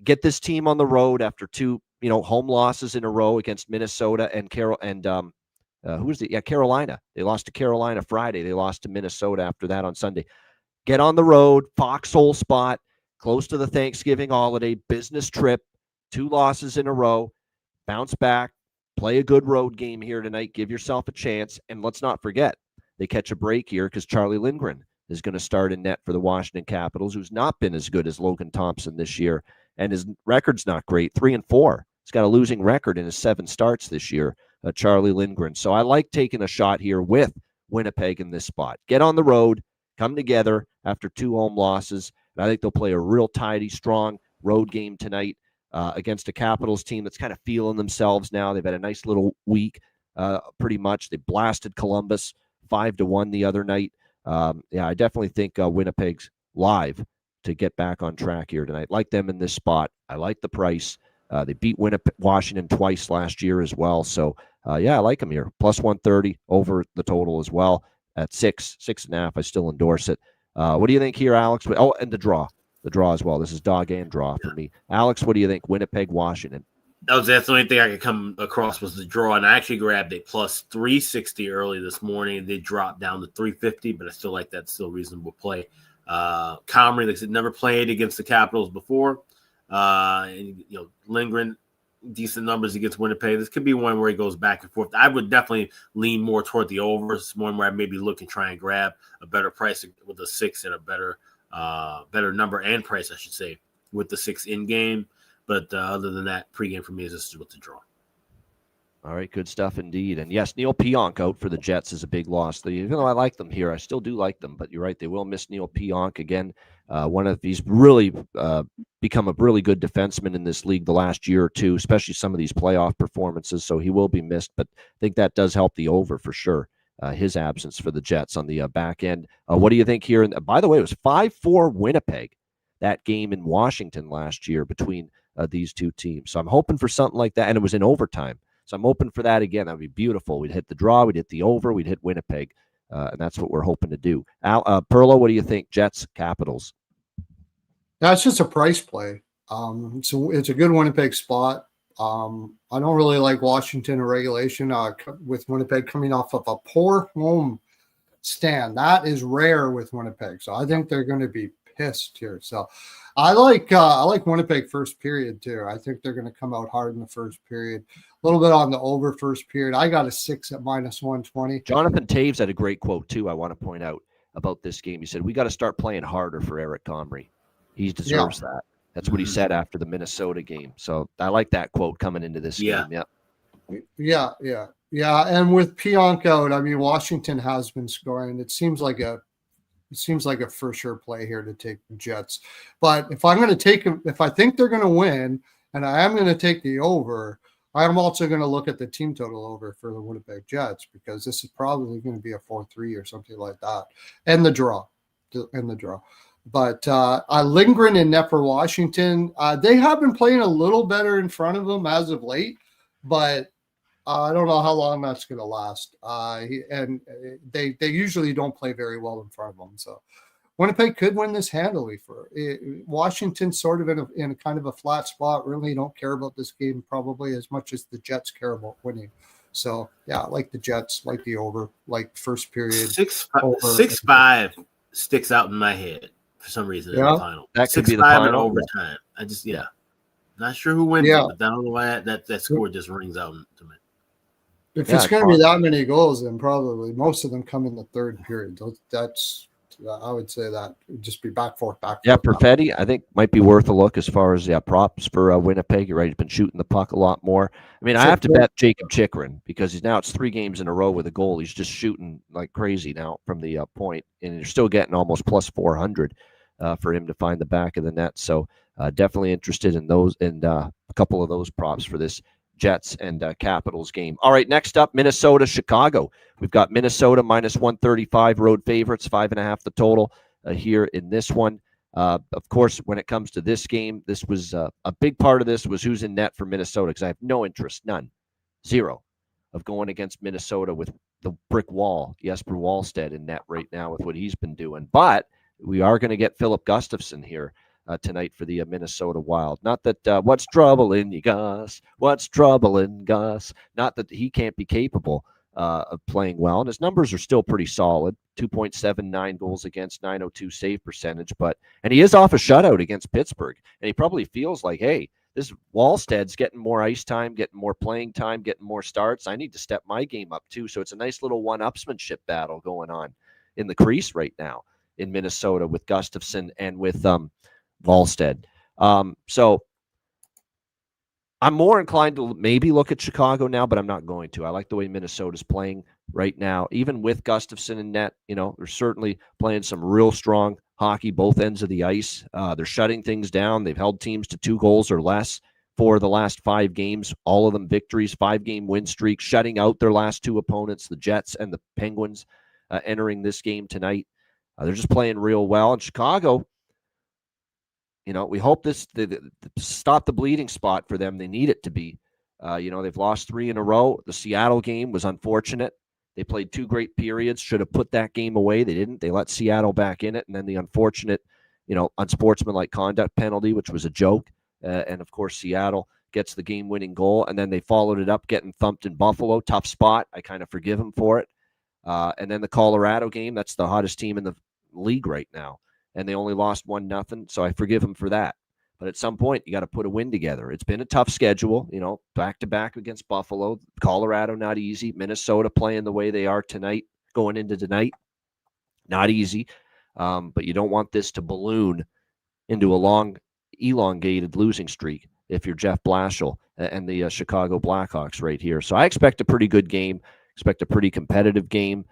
Get this team on the road after two, home losses in a row against Minnesota and Carolina. They lost to Carolina Friday. They lost to Minnesota after that on Sunday. Get on the road, foxhole spot, close to the Thanksgiving holiday, business trip, 2 losses in a row, bounce back, play a good road game here tonight, give yourself a chance, and let's not forget, they catch a break here because Charlie Lindgren is going to start in net for the Washington Capitals, who's not been as good as Logan Thompson this year, and his record's not great, 3-4. He's got a losing record in his 7 starts this year, Charlie Lindgren. So I like taking a shot here with Winnipeg in this spot. Get on the road, come together after 2 home losses, and I think they'll play a real tidy, strong road game tonight against a Capitals team that's kind of feeling themselves now. They've had a nice little week, pretty much. They blasted Columbus 5-1 the other night. I definitely think Winnipeg's live to get back on track here tonight. Like them in this spot. I like the price. They beat Washington twice last year as well. So, I like them here. Plus 130 over the total as well. At 6.5, I still endorse it. What do you think here, Alex? Oh, and the draw as well. This is dog and draw for me. Alex, what do you think? Winnipeg, Washington. That's the only thing I could come across was the draw, and I actually grabbed a plus 360 early this morning. They dropped down to 350, but I still like that. Still reasonable play. Comrie, like I said, never played against the Capitals before. And Lindgren, decent numbers against Winnipeg. This could be one where he goes back and forth. I would definitely lean more toward the overs, one where I maybe look and try and grab a better price with a 6 and a better number and price, I should say, with the 6 in game. But other than that, pregame for me is just with the draw. All right, good stuff indeed. And yes, Neil Pionk out for the Jets is a big loss. Even though I like them here, I still do like them. But you're right, they will miss Neil Pionk again. One of these really become a really good defenseman in this league the last year or two, especially some of these playoff performances. So he will be missed. But I think that does help the over for sure. His absence for the Jets on the back end. What do you think here? And by the way, it was 5-4 Winnipeg, that game in Washington last year between these two teams. So I'm hoping for something like that. And it was in overtime. So I'm hoping for that again. That would be beautiful. We'd hit the draw. We'd hit the over. We'd hit Winnipeg. And that's what we're hoping to do. Perlo, what do you think? Jets, Capitals. That's just a price play. So it's a good Winnipeg spot. I don't really like Washington in regulation with Winnipeg coming off of a poor home stand. That is rare with Winnipeg. So I think they're going to be pissed here. So I like Winnipeg first period too. I think they're going to come out hard in the first period. A little bit on the over first period. I got a 6 at minus 120. Jonathan Taves had a great quote too. I want to point out about this game. He said, "We got to start playing harder for Eric Comrie. He deserves that." That's what he said after the Minnesota game. So I like that quote coming into this game. Yeah. And with Pionk out, I mean, Washington has been scoring. It seems like a for sure play here to take the Jets. But if I'm going to take them, if I think they're going to win, and I am going to take the over, I'm also going to look at the team total over for the Winnipeg Jets because this is probably going to be a 4-3 or something like that, and the draw. But Lindgren and net for Washington, they have been playing a little better in front of them as of late, but I don't know how long that's going to last. And they usually don't play very well in front of them. So Winnipeg could win this handily. For Washington, sort of in a kind of a flat spot. Really don't care about this game probably as much as the Jets care about winning. So yeah, like the Jets, like the over, like first period. 6-5 sticks out in my head for some reason in the final. That could be the 6-5 in final. overtime. I just not sure who wins it, but I don't know why that score just rings out to me. If it's going to be that many goals, then probably most of them come in the third period. That's I would say that would just be back forth. Yeah, Perfetti, I think might be worth a look as far as props for Winnipeg. You're right; he's been shooting the puck a lot more. I mean, I have to bet Jacob Chychrun because it's 3 games in a row with a goal. He's just shooting like crazy now from the point, and you're still getting almost plus 400 for him to find the back of the net. So definitely interested in those and a couple of those props for this Jets and Capitals game. All right, next up, Minnesota, Chicago. We've got Minnesota minus 135 road favorites, 5.5 the total here in this one. Of course, when it comes to this game, this was a big part of this was who's in net for Minnesota because I have no interest, none, zero, of going against Minnesota with the brick wall, Jesper Wallstedt in net right now with what he's been doing. But we are going to get Philip Gustafsson here tonight for the Minnesota Wild. Not that what's troubling you, Gus? What's troubling Gus? Not that he can't be capable of playing well, and his numbers are still pretty solid. 2.79 goals against, 902 save percentage, and he is off a shutout against Pittsburgh, and he probably feels like, hey, this Wallsted's getting more ice time, getting more playing time, getting more starts. I need to step my game up too. So it's a nice little one-upsmanship battle going on in the crease right now in Minnesota with Gustafsson and with Wallstedt. So I'm more inclined to maybe look at Chicago now, but I'm not going to. I like the way Minnesota's playing right now. Even with Gustafsson in net, they're certainly playing some real strong hockey, both ends of the ice. They're shutting things down. They've held teams to 2 goals or less for the last 5 games, all of them victories, 5-game win streak, shutting out their last 2 opponents, the Jets and the Penguins, entering this game tonight. They're just playing real well. And Chicago, we hope this stop the bleeding spot for them. They need it to be. They've lost 3 in a row. The Seattle game was unfortunate. They played 2 great periods. Should have put that game away. They didn't. They let Seattle back in it. And then the unfortunate, unsportsmanlike conduct penalty, which was a joke. And, of course, Seattle gets the game-winning goal. And then they followed it up getting thumped in Buffalo. Tough spot. I kind of forgive them for it. And then the Colorado game, that's the hottest team in the league right now. And they only lost 1-0, so I forgive them for that. But at some point, you got to put a win together. It's been a tough schedule, back-to-back against Buffalo. Colorado, not easy. Minnesota playing the way they are tonight, going into tonight, not easy. But you don't want this to balloon into a long, elongated losing streak if you're Jeff Blashill and the Chicago Blackhawks right here. So I expect a pretty good game, expect a pretty competitive game.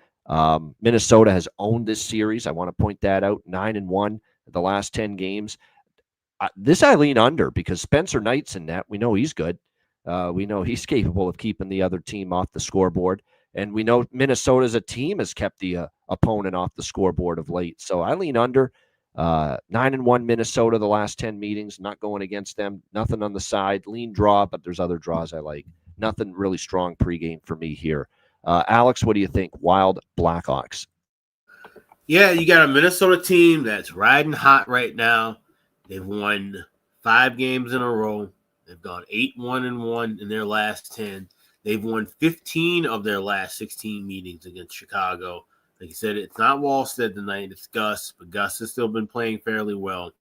Minnesota has owned this series. I want to point that out. 9-1 the last 10 games. This I lean under because Spencer Knight's in net. We know he's good. We know he's capable of keeping the other team off the scoreboard. And we know Minnesota as a team has kept the opponent off the scoreboard of late. So I lean under. 9-1 Minnesota the last 10 meetings. Not going against them. Nothing on the side. Lean draw, but there's other draws I like. Nothing really strong pregame for me here. Alex, what do you think? Wild Blackhawks. Yeah, you got a Minnesota team that's riding hot right now. They've won 5 games in a row. They've gone 8-1-1 in their last 10. They've won 15 of their last 16 meetings against Chicago. Like you said, it's not Wallstedt tonight. It's Gus, but Gus has still been playing fairly well.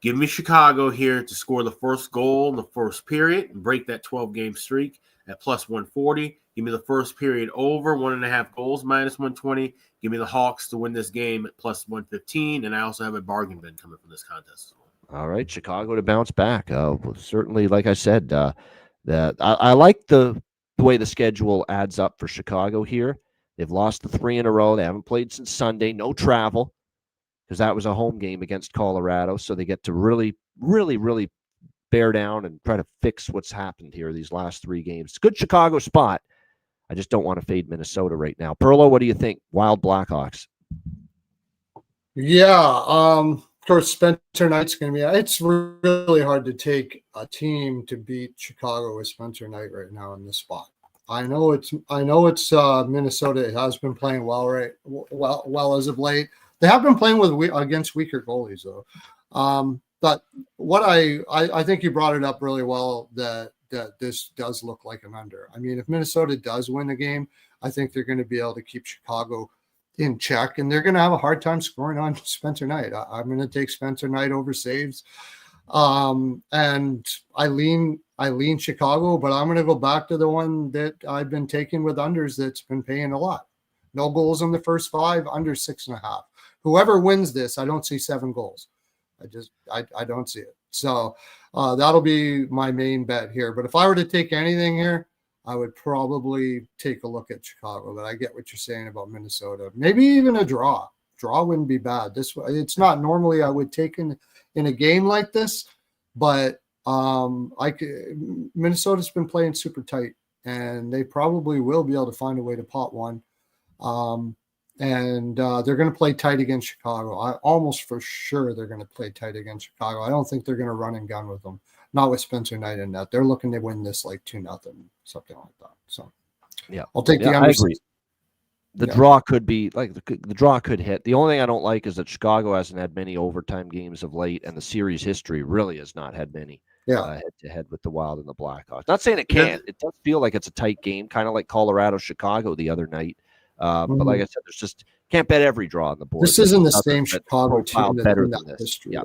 Give me Chicago here to score the first goal in the first period and break that 12-game streak at plus 140. Give me the first period over, 1.5 goals, minus 120. Give me the Hawks to win this game at plus 115. And I also have a bargain bin coming from this contest as well. All right, Chicago to bounce back. Certainly, like I said, I like the way the schedule adds up for Chicago here. They've lost the 3 in a row. They haven't played since Sunday. No travel because that was a home game against Colorado. So they get to really, really, really bear down and try to fix what's happened here these last 3 games. It's a good Chicago spot. I just don't want to fade Minnesota right now. Perlo, what do you think? Wild Blackhawks. Yeah, of course, Spencer Knight's going to be. It's really hard to take a team to beat Chicago with Spencer Knight right now in this spot. I know it's Minnesota. It has been playing well as of late. They have been playing against weaker goalies though. But what I think you brought it up really well that this does look like an under. I mean, if Minnesota does win the game, I think they're going to be able to keep Chicago in check, and they're going to have a hard time scoring on Spencer Knight. I'm going to take Spencer Knight over saves. And I lean Chicago, but I'm going to go back to the one that I've been taking with unders that's been paying a lot. No goals in the first 5, under 6.5. Whoever wins this, I don't see 7 goals. I don't see it. So that'll be my main bet here. But if I were to take anything here, I would probably take a look at Chicago. But I get what you're saying about Minnesota. Maybe even a draw. Draw wouldn't be bad. It's not normally I would take in a game like this, but Minnesota's been playing super tight, and they probably will be able to find a way to pot one. And they're going to play tight against Chicago. I almost for sure they're going to play tight against Chicago. I don't think they're going to run and gun with them. Not with Spencer Knight in net. They're looking to win this like 2-0, something like that. So yeah, I'll take the I agree. The draw could be like the draw could hit. The only thing I don't like is that Chicago hasn't had many overtime games of late, and the series history really has not had many head to head with the Wild and the Blackhawks. Not saying it can't. It does feel like it's a tight game, kind of like Colorado Chicago the other night. But like I said, there's just can't bet every draw on the board. This isn't the same Chicago team better than this. History. Yeah.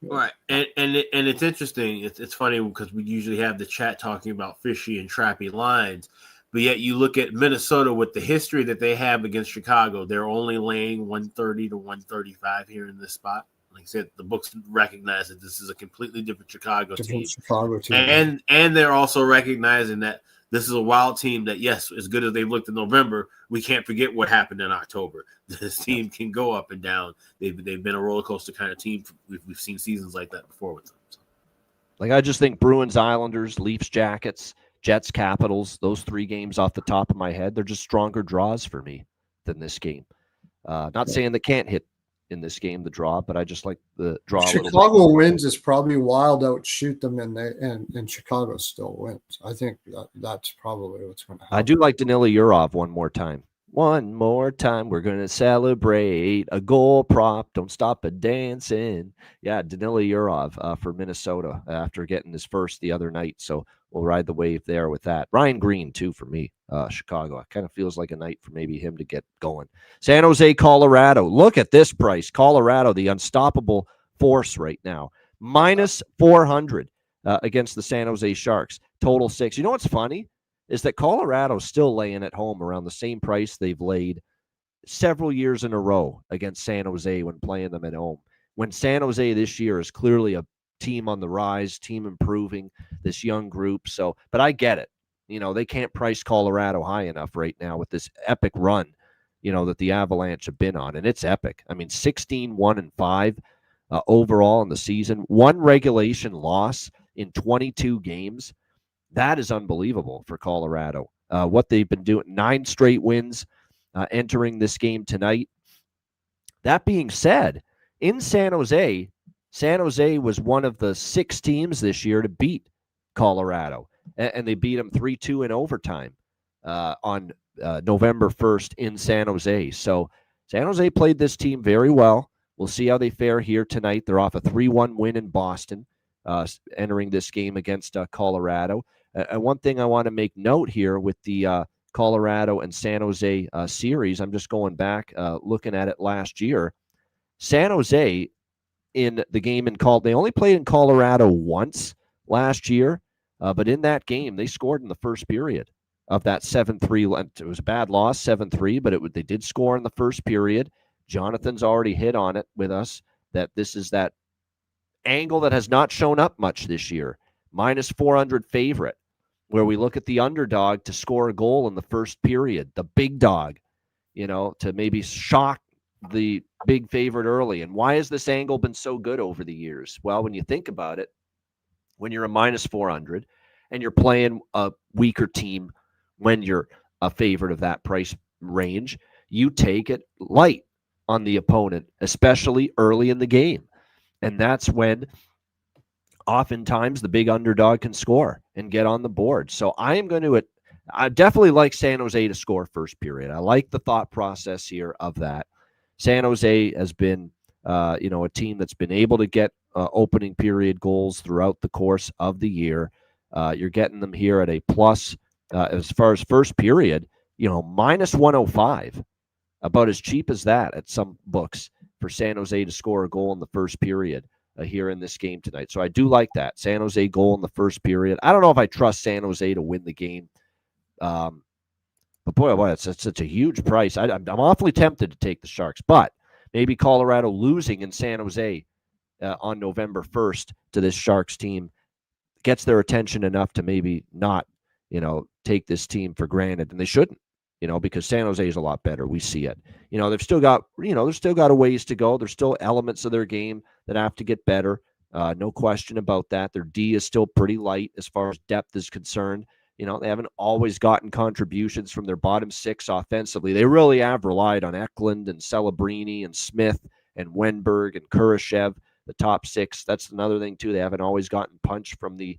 Right, and it's interesting. It's funny because we usually have the chat talking about fishy and trappy lines. But yet you look at Minnesota with the history that they have against Chicago, they're only laying 130 to 135 here in this spot. Like I said, the books recognize that this is a completely different Chicago team. And they're also recognizing that this is a Wild team that, yes, as good as they've looked in November, we can't forget what happened in October. This team can go up and down. They've been a roller coaster kind of team. We've seen seasons like that before with them. So. Like I just think Bruins, Islanders, Leafs, Jackets, Jets, Capitals, those 3 games off the top of my head, they're just stronger draws for me than this game. Not saying they can't hit in this game, the draw, but I just like the draw. Chicago wins is probably Wild outshoot them, and Chicago still wins. I think that's probably what's going to happen. I do like Danila Yurov one more time. One more time, we're going to celebrate a goal prop. Don't stop a dancing. Yeah, Danila Yurov for Minnesota after getting his first the other night. So we'll ride the wave there with that. Ryan Green, too, for me, Chicago. It kind of feels like a night for maybe him to get going. San Jose, Colorado. Look at this price. Colorado, the unstoppable force right now. Minus 400 against the San Jose Sharks. Total 6. You know what's funny? Is that Colorado's still laying at home around the same price they've laid several years in a row against San Jose when playing them at home. When San Jose this year is clearly a team on the rise, team improving, this young group. So, but I get it. You know, they can't price Colorado high enough right now with this epic run, you know, that the Avalanche have been on. And it's epic. I mean, 16-1-5 overall in the season. 1 regulation loss in 22 games. That is unbelievable for Colorado. What they've been doing, 9 straight wins entering this game tonight. That being said, in San Jose was one of the 6 teams this year to beat Colorado, and they beat them 3-2 in overtime on November 1st in San Jose. So San Jose played this team very well. We'll see how they fare here tonight. They're off a 3-1 win in Boston, entering this game against Colorado. And one thing I want to make note here with the Colorado and San Jose series, I'm just going back, looking at it last year. San Jose in the game they only played in Colorado once last year, but in that game, they scored in the first period of that 7-3. It was a bad loss, 7-3, but they did score in the first period. Jonathan's already hit on it with us that this is that angle that has not shown up much this year. Minus 400 favorite, where we look at the underdog to score a goal in the first period, the big dog, you know, to maybe shock the big favorite early. And why has this angle been so good over the years? Well, when you think about it, when you're a minus 400 and you're playing a weaker team, when you're a favorite of that price range, you take it light on the opponent, especially early in the game. And that's when oftentimes the big underdog can score and get on the board. So I definitely like San Jose to score first period. I like the thought process here of that. San Jose has been, a team that's been able to get opening period goals throughout the course of the year. You're getting them here at a plus. As far as first period, minus 105, about as cheap as that at some books for San Jose to score a goal in the first period here in this game tonight. So I do like that. San Jose goal in the first period. I don't know if I trust San Jose to win the game. But boy, oh boy, it's such a huge price. I'm awfully tempted to take the Sharks, but maybe Colorado losing in San Jose on November 1st to this Sharks team gets their attention enough to maybe not, take this team for granted, and they shouldn't, because San Jose is a lot better. We see it. They've still got a ways to go. There's still elements of their game that have to get better. No question about that. Their D is still pretty light as far as depth is concerned. They haven't always gotten contributions from their bottom six offensively. They really have relied on Eklund and Celebrini and Smith and Wenberg and Kurashev, the top six. That's another thing, too. They haven't always gotten punch from the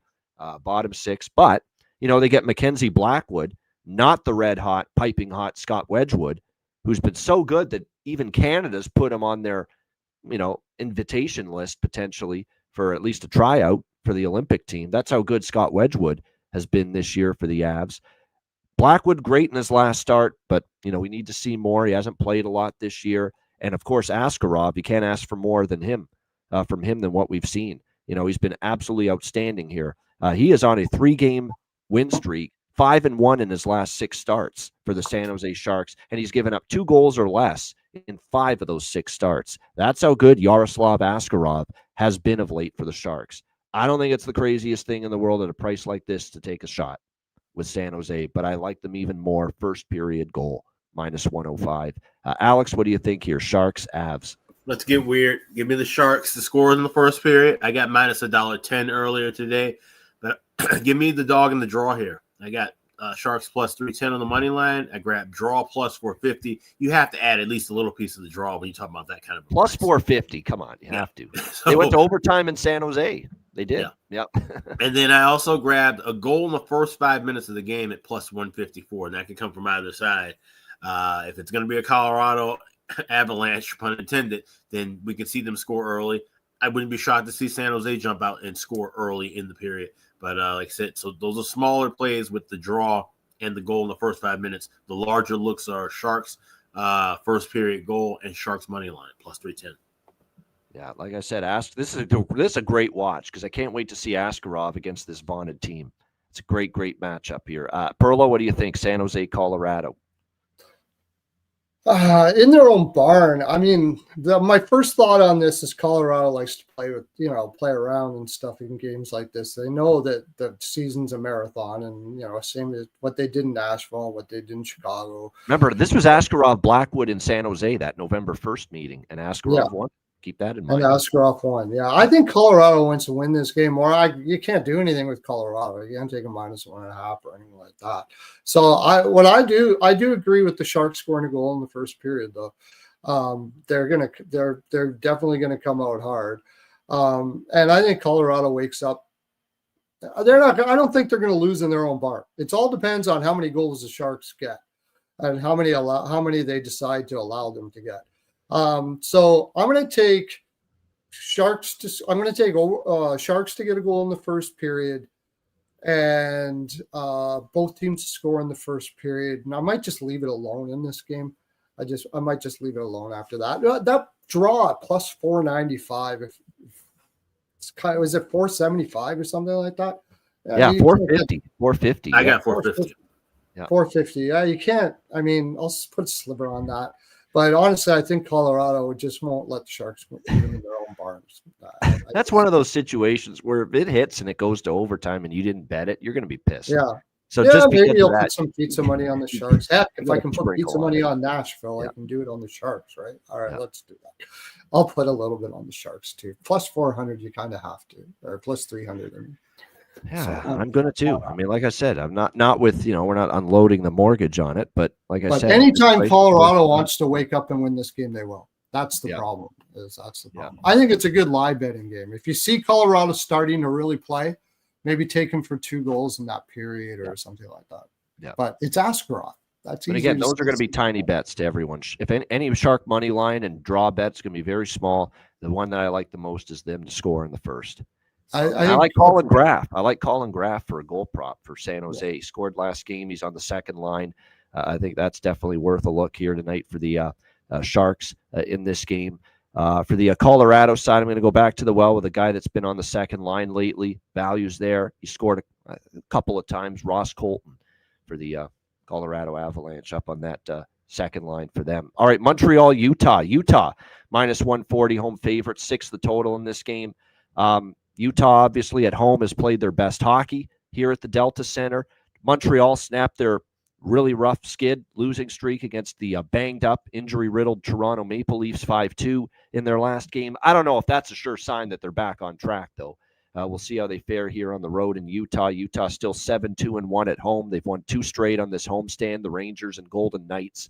bottom six. But, they get Mackenzie Blackwood, not the red-hot, piping-hot Scott Wedgwood, who's been so good that even Canada's put him on their, invitation list potentially for at least a tryout for the Olympic team. That's how good Scott Wedgwood has been this year for the Avs. Blackwood, great in his last start, but, we need to see more. He hasn't played a lot this year. And, of course, Askarov, you can't ask for more than him, from him than what we've seen. He's been absolutely outstanding here. He is on a 3-game win streak, 5-1 in his last 6 starts for the San Jose Sharks, and he's given up 2 goals or less in 5 of those 6 starts. That's how good Yaroslav Askarov has been of late for the Sharks. I don't think it's the craziest thing in the world at a price like this to take a shot with San Jose, but I like them even more. First period goal, minus 105. Alex, what do you think here? Sharks, Avs. Let's get weird. Give me the Sharks to score in the first period. I got minus $1.10 earlier today, but give me the dog in the draw here. I got Sharks plus 310 on the money line. I grabbed draw plus 450. You have to add at least a little piece of the draw when you talk about that kind of plus 450. Come on, you have to. They went to overtime in San Jose. They did. Yeah. Yep. And then I also grabbed a goal in the first 5 minutes of the game at plus 154, and that can come from either side. If it's going to be a Colorado Avalanche, pun intended, then we can see them score early. I wouldn't be shocked to see San Jose jump out and score early in the period. But like I said, so those are smaller plays with the draw and the goal in the first 5 minutes. The larger looks are Sharks first period goal and Sharks money line plus 310. Yeah, like I said, this is a great watch because I can't wait to see Askarov against this vaunted team. It's a great matchup here. Perlo, what do you think? San Jose, Colorado. In their own barn. I mean, my first thought on this is Colorado likes to play around and stuff in games like this. They know that the season's a marathon, and same as what they did in Nashville, what they did in Chicago. Remember, this was Askarov Blackwood in San Jose, that November 1st meeting, and Askarov won. Keep that in mind. And Askarov won. Yeah, I think Colorado wants to win this game. You can't do anything with Colorado. You can't take a minus 1.5 or anything like that. So I do agree with the Sharks scoring a goal in the first period, though. They're definitely gonna come out hard. And I think Colorado wakes up. I don't think they're gonna lose in their own barn. It all depends on how many goals the Sharks get and how many they decide to allow them to get. So I'm going to take Sharks to get a goal in the first period, and both teams to score in the first period. And I might just leave it alone in this game. I might just leave it alone after that. That draw at plus 495. If it's was it 475 or something like that? Yeah, 450. 450. I got 450. Yeah. 450. Yeah, you can't. I mean, I'll put a sliver on that. But honestly, I think Colorado just won't let the Sharks put them in their own barns. That's one of those situations where if it hits and it goes to overtime and you didn't bet it, you're going to be pissed. Yeah. So just maybe you'll put some pizza money on the Sharks. Heck, if I can put pizza money on Nashville, I can do it on the Sharks, right? All right, let's do that. I'll put a little bit on the Sharks too. Plus 400, you kind of have to, or plus 300. Yeah, I'm gonna too. I mean, like I said, I'm not with we're not unloading the mortgage on it, but like I said, anytime Colorado wants to wake up and win this game, they will. That's the problem. That's the problem. I think it's a good live betting game. If you see Colorado starting to really play, maybe take them for 2 goals in that period or something like that. Yeah. But it's Askarov. That's And easy. again, those are going to be tiny bets to everyone. If any shark money line and draw bets going to be very small. The one that I like the most is them to score in the first. I like Colin Graff. I like Colin Graff for a goal prop for San Jose. Yeah. He scored last game. He's on the second line. I think that's definitely worth a look here tonight for the Sharks in this game. For the Colorado side, I'm going to go back to the well with a guy that's been on the second line lately. Values there. He scored a couple of times. Ross Colton for the Colorado Avalanche up on that second line for them. All right, Montreal, Utah. Utah minus 140 home favorite, 6 the total in this game. Utah obviously at home has played their best hockey here at the Delta Center. Montreal snapped their really rough skid losing streak against the banged up, injury-riddled Toronto Maple Leafs 5-2 in their last game. I don't know if that's a sure sign that they're back on track, though. We'll see how they fare here on the road in Utah. Utah still 7-2-1 at home. They've won 2 straight on this homestand, the Rangers and Golden Knights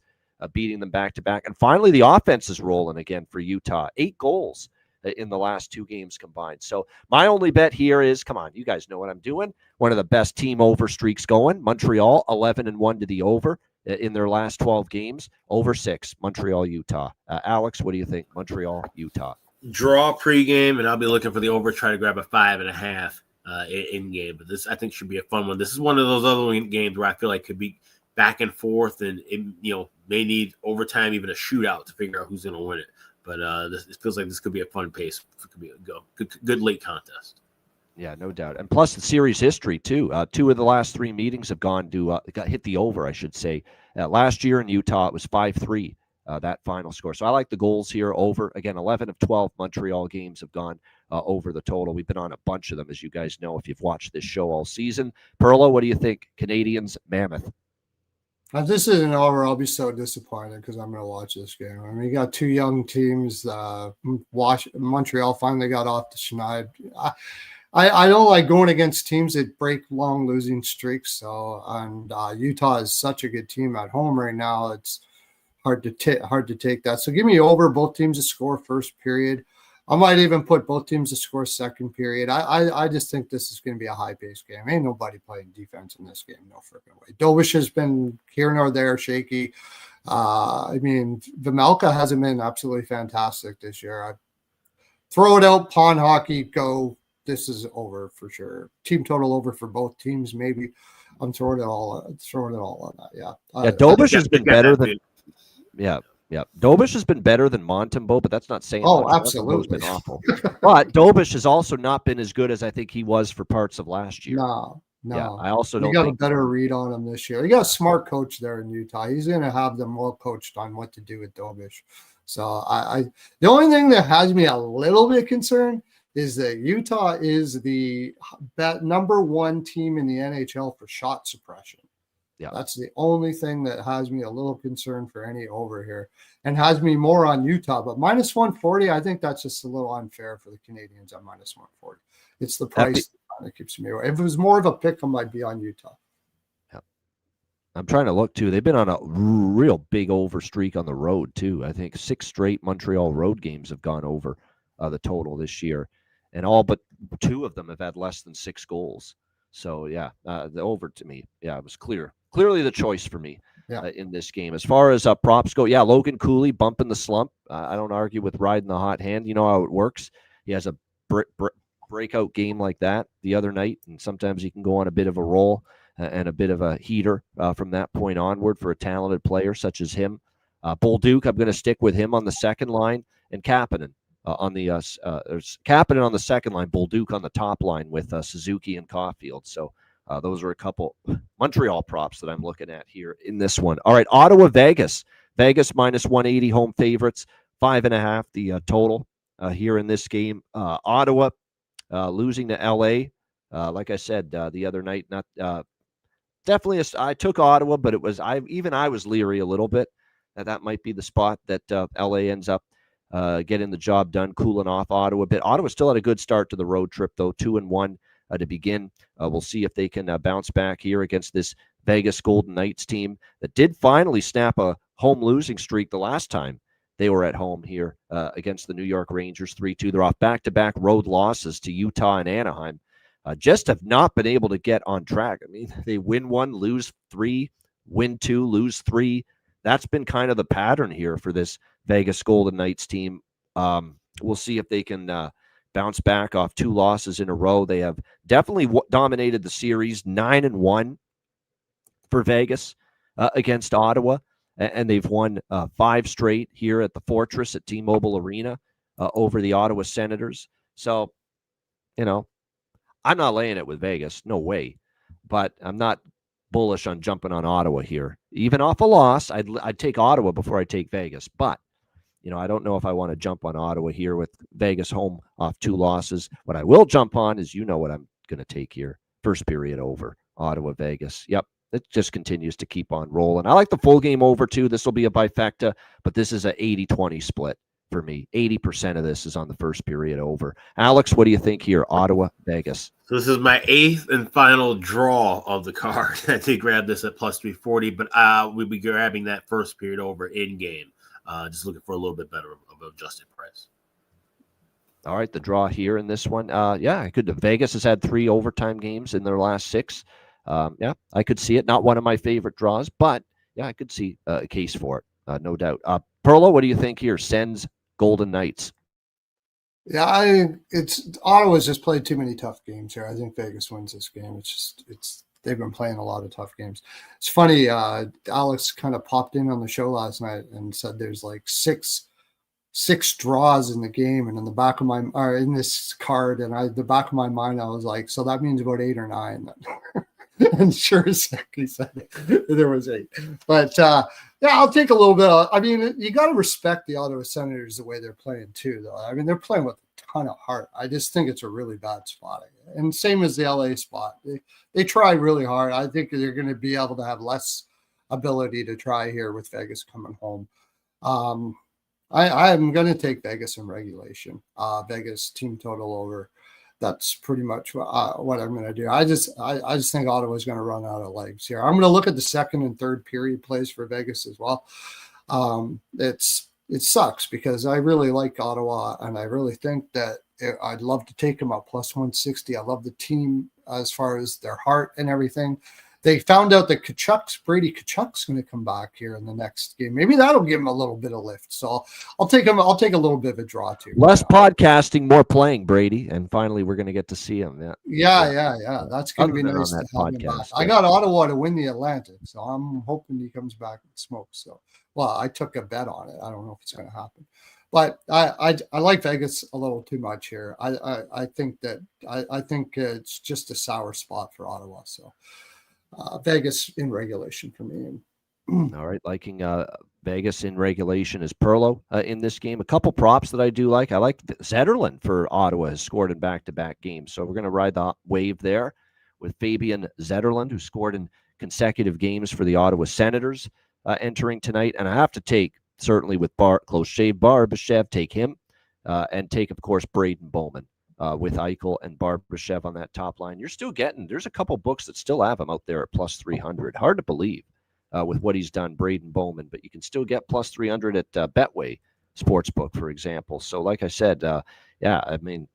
beating them back-to-back. And finally, the offense is rolling again for Utah. 8 goals in the last 2 games combined. So my only bet here is, come on, you guys know what I'm doing. One of the best team over streaks going. Montreal 11-1 to the over in their last 12 games. Over 6, Montreal, Utah. Alex, what do you think? Montreal, Utah. Draw pregame, and I'll be looking for the over. Try to grab a 5.5 in game. But this, I think, should be a fun one. This is one of those other games where I feel like could be back and forth, and it, may need overtime, even a shootout to figure out who's going to win it. But this feels like this could be a fun pace. It could be a good late contest. Yeah, no doubt. And plus the series history, too. 2 of the last 3 meetings have gone to got hit the over, I should say. Last year in Utah, it was 5-3, that final score. So I like the goals here over. Again, 11 of 12 Montreal games have gone over the total. We've been on a bunch of them, as you guys know, if you've watched this show all season. Perlo, what do you think? Canadians, Mammoth. If this isn't over, I'll be so disappointed because I'm going to watch this game. I mean, you got 2 young teams. Montreal finally got off the schneid. I don't like going against teams that break long losing streaks. So, and Utah is such a good team at home right now. It's hard to take that. So give me over. Both teams to score first period. I might even put both teams to score second period. I just think this is going to be a high-paced game. Ain't nobody playing defense in this game. No freaking way. Dobish has been here nor there, shaky. I mean, Vejmelka hasn't been absolutely fantastic this year. Throw it out, pawn hockey, go. This is over for sure. Team total over for both teams, maybe. I'm throwing it all on that. Yeah. Dobish has been better than. Yeah. Yeah, Dobish has been better than Montembeault, but that's not saying. Oh, absolutely, been awful. But Dobish has also not been as good as I think he was for parts of last year. No. Yeah, I also don't. You got a better read on him this year. You got a smart coach there in Utah. He's going to have them well coached on what to do with Dobish. So the only thing that has me a little bit concerned is that Utah is the number 1 team in the NHL for shot suppression. Yeah, that's the only thing that has me a little concerned for any over here and has me more on Utah. But minus 140, I think that's just a little unfair for the Canadians at minus 140. It's the price that keeps me away. If it was more of a pick, I might be on Utah. Yeah. I'm trying to look, too. They've been on a real big over streak on the road, too. I think 6 straight Montreal road games have gone over the total this year. And all but 2 of them have had less than 6 goals. So, yeah, the over to me, yeah, it was clearly the choice for me in this game. As far as props go, yeah, Logan Cooley bumping the slump. I don't argue with riding the hot hand. You know how it works. He has a breakout game like that the other night, and sometimes he can go on a bit of a roll and a bit of a heater from that point onward for a talented player such as him. Bolduc, I'm going to stick with him on the second line, and Kapanen. There's Kapanen on the second line, Bolduc on the top line with Suzuki and Caulfield. So those are a couple Montreal props that I'm looking at here in this one. All right, Ottawa, Vegas. Vegas minus 180 home favorites, 5.5 the total here in this game. Ottawa losing to LA. Like I said the other night, not definitely. I took Ottawa, but it was I was leery a little bit that might be the spot that LA ends up getting the job done, cooling off Ottawa a bit. Ottawa still had a good start to the road trip, though, 2-1 to begin. We'll see if they can bounce back here against this Vegas Golden Knights team that did finally snap a home losing streak the last time they were at home here against the New York Rangers 3-2. They're off back-to-back road losses to Utah and Anaheim. Just have not been able to get on track. I mean, they win 1, lose 3, win 2, lose 3. That's been kind of the pattern here for this Vegas Golden Knights team. We'll see if they can bounce back off 2 losses in a row. They have definitely dominated the series, 9-1 for Vegas against Ottawa, and they've won 5 straight here at the Fortress at T-Mobile Arena over the Ottawa Senators. So, I'm not laying it with Vegas, no way, but I'm not bullish on jumping on Ottawa here. Even off a loss, I'd take Ottawa before I take Vegas, but I don't know if I want to jump on Ottawa here with Vegas home off 2 losses. What I will jump on is what I'm going to take here. First period over, Ottawa, Vegas. Yep, it just continues to keep on rolling. I like the full game over too. This will be a bifecta, but this is an 80-20 split for me. 80% of this is on the first period over. Alex, what do you think here? Ottawa, Vegas. So this is my 8th and final draw of the card. I did grab this at plus 340, but we'll be grabbing that first period over in game. Just looking for a little bit better of an adjusted price. All right, the draw here in this one. Vegas has had 3 overtime games in their last 6. I could see it. Not one of my favorite draws, but I could see a case for it, no doubt. Perlo, what do you think here? Sens, Golden Knights. Yeah, Ottawa's just played too many tough games here. I think Vegas wins this game. They've been playing a lot of tough games. It's funny. Alex kind of popped in on the show last night and said there's like six draws in the game, and in this card, and the back of my mind, I was like, so that means about 8 or 9. And sure as heck, he said there was 8. But I'll take a little bit. You got to respect the Ottawa Senators the way they're playing too, though. I mean, they're playing with a ton of heart. I just think it's a really bad spot, and same as the LA spot. They try really hard. I think they're going to be able to have less ability to try here with Vegas coming home. I'm going to take Vegas in regulation. Vegas team total over. That's pretty much what I'm going to do. I just think Ottawa's going to run out of legs here. I'm going to look at the second and third period plays for Vegas as well. It sucks because I really like Ottawa, and I really think that I'd love to take them at plus 160. I love the team as far as their heart and everything. They found out that Brady Tkachuk's going to come back here in the next game. Maybe that'll give him a little bit of lift. So I'll take him. I'll take a little bit of a draw too. Less podcasting, more playing, Brady, and finally we're going to get to see him. Yeah. That's going to be nice to have him back. I got Ottawa to win the Atlantic, so I'm hoping he comes back and smokes. So, I took a bet on it. I don't know if it's going to happen. But I like Vegas a little too much here. I think it's just a sour spot for Ottawa. So. Vegas in regulation for me. All right, liking Vegas in regulation is Perlo in this game. A couple props that I do like. I like Zetterlund for Ottawa has scored in back-to-back games, so we're going to ride the wave there with Fabian Zetterlund, who scored in consecutive games for the Ottawa Senators entering tonight. And I have to take, certainly with close shave Barbashev, take him, and take, of course, Braden Bowman. With Eichel and Barbashev on that top line. You're still there's a couple books that still have him out there at plus 300. Hard to believe with what he's done, Braden Bowman, but you can still get plus 300 at Betway Sportsbook, for example. So like I said,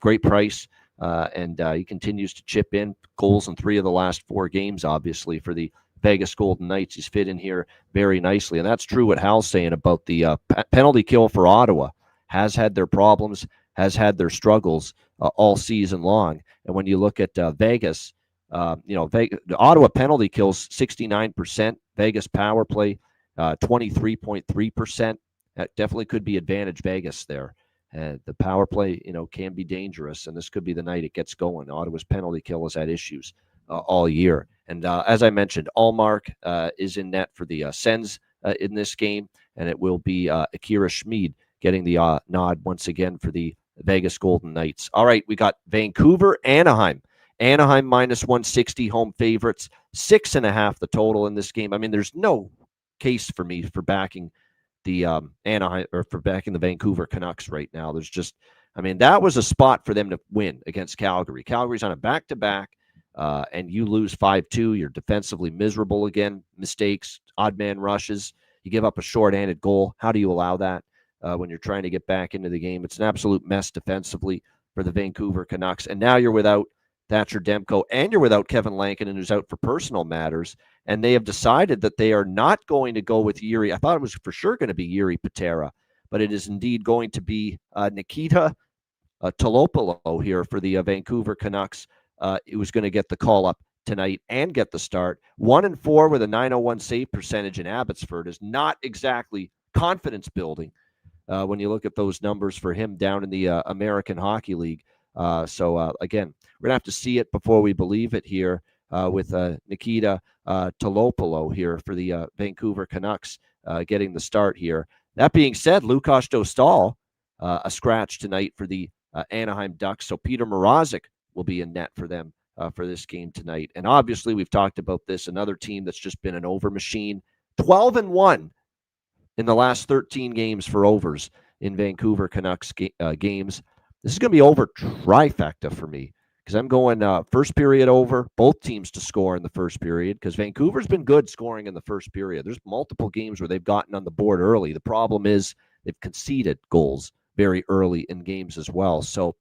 great price, and he continues to chip in goals in 3 of the last 4 games, obviously, for the Vegas Golden Knights. He's fit in here very nicely, and that's true what Hal's saying about the penalty kill for Ottawa. Has had their problems, has had their struggles all season long. And when you look at Vegas, the Ottawa penalty kills 69%, Vegas power play 23.3%. That definitely could be advantage Vegas there. The power play, can be dangerous, and this could be the night it gets going. Ottawa's penalty kill has had issues all year. And as I mentioned, Allmark is in net for the Sens in this game, and it will be Akira Schmid getting the nod once again for the Vegas Golden Knights. All right, we got Vancouver, Anaheim. Anaheim minus 160 home favorites, 6.5 the total in this game. I mean, there's no case for me for backing the Anaheim or for backing the Vancouver Canucks right now. There's just, that was a spot for them to win against Calgary. Calgary's on a back-to-back, and you lose 5-2. You're defensively miserable again. Mistakes, odd man rushes. You give up a short-handed goal. How do you allow that? When you're trying to get back into the game. It's an absolute mess defensively for the Vancouver Canucks. And now you're without Thatcher Demko, and you're without Kevin Lankinen, who's out for personal matters. and they have decided that they are not going to go with Yuri. I thought it was for sure going to be Yuri Patera, but it is indeed going to be Nikita Tolopolo here for the Vancouver Canucks. It was going to get the call up tonight and get the start. 1-4 with a .901 save percentage in Abbotsford is not exactly confidence building when you look at those numbers for him down in the American Hockey League. So again, we're going to have to see it before we believe it here with Nikita Tolopolo here for the Vancouver Canucks getting the start here. That being said, Lukas Dostal, a scratch tonight for the Anaheim Ducks. So Peter Mrazek will be in net for them for this game tonight. And obviously, we've talked about this, another team that's just been an over machine. 12-1 in the last 13 games for overs in Vancouver Canucks games. This is going to be over trifecta for me because I'm going first period over, both teams to score in the first period because Vancouver's been good scoring in the first period. There's multiple games where they've gotten on the board early. The problem is they've conceded goals very early in games as well. So,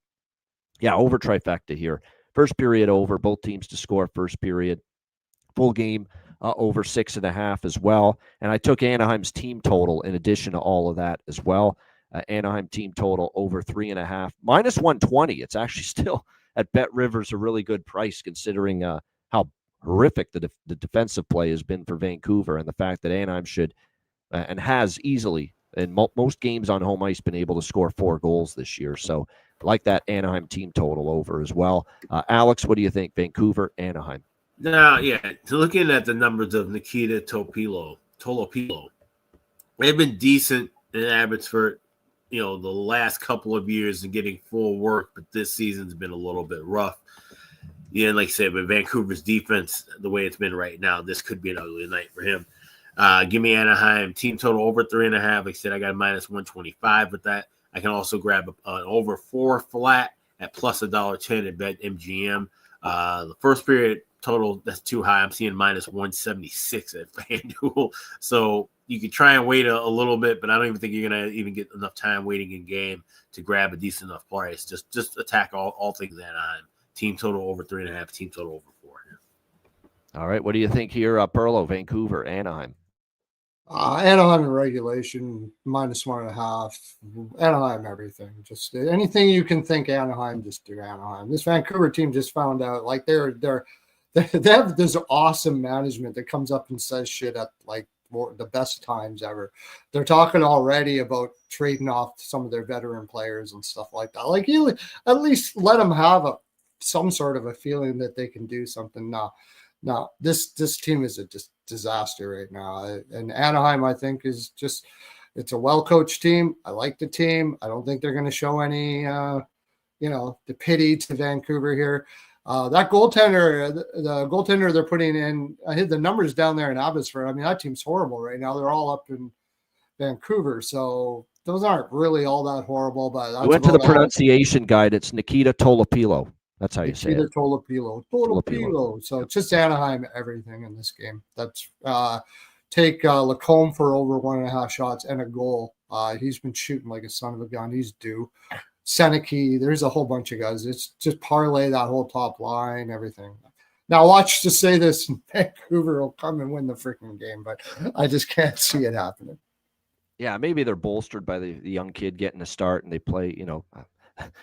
yeah, over trifecta here. First period over, both teams to score first period. Full game over 6.5 as well. And I took Anaheim's team total in addition to all of that as well. Anaheim team total over 3.5. Minus 120. It's actually still at Bet Rivers a really good price considering how horrific the defensive play has been for Vancouver and the fact that Anaheim should and has easily in most games on home ice been able to score 4 goals this year. So I like that Anaheim team total over as well. Alex, what do you think? Vancouver, Anaheim. Now, yeah, looking at the numbers of Nikita Tolopilo, they've been decent in Abbotsford, the last couple of years and getting full work, but this season's been a little bit rough. Yeah, like I said, with Vancouver's defense, the way it's been right now, this could be an ugly night for him. Give me Anaheim team total over 3.5. Like I said, I got minus 125 with that. I can also grab an over 4 flat at plus $1.10 at Bet MGM. The first period total, that's too high. I'm seeing minus 176 at FanDuel. So you could try and wait a little bit, but I don't even think you're going to even get enough time waiting in game to grab a decent enough price. Just attack all things Anaheim. Team total over 3.5, team total over 4. All right. What do you think here, Perlo, Vancouver, Anaheim? Anaheim in regulation, minus 1.5. Anaheim, everything. Just anything you can think Anaheim, just do Anaheim. This Vancouver team just found out like they have this awesome management that comes up and says shit at like the best times ever. They're talking already about trading off some of their veteran players and stuff like that. Like you at least let them have some sort of a feeling that they can do something. No, this team is a disaster right now. And Anaheim, I think, is just it's a well-coached team. I like the team. I don't think they're going to show any, the pity to Vancouver here. That goaltender, the goaltender they're putting in, I hit the numbers down there in Abbotsford. I mean, that team's horrible right now. They're all up in Vancouver. So those aren't really all that horrible. But I went to the pronunciation guide. It's Nikita Tolopilo. That's how you say it. Tolopilo. So it's just Anaheim everything in this game. That's take Lacombe for over 1.5 shots and a goal. He's been shooting like a son of a gun. He's due. Seneke, there's a whole bunch of guys. It's just parlay that whole top line, everything. Now watch to say this, Vancouver will come and win the freaking game, but I just can't see it happening. Yeah, maybe they're bolstered by the young kid getting a start and they play,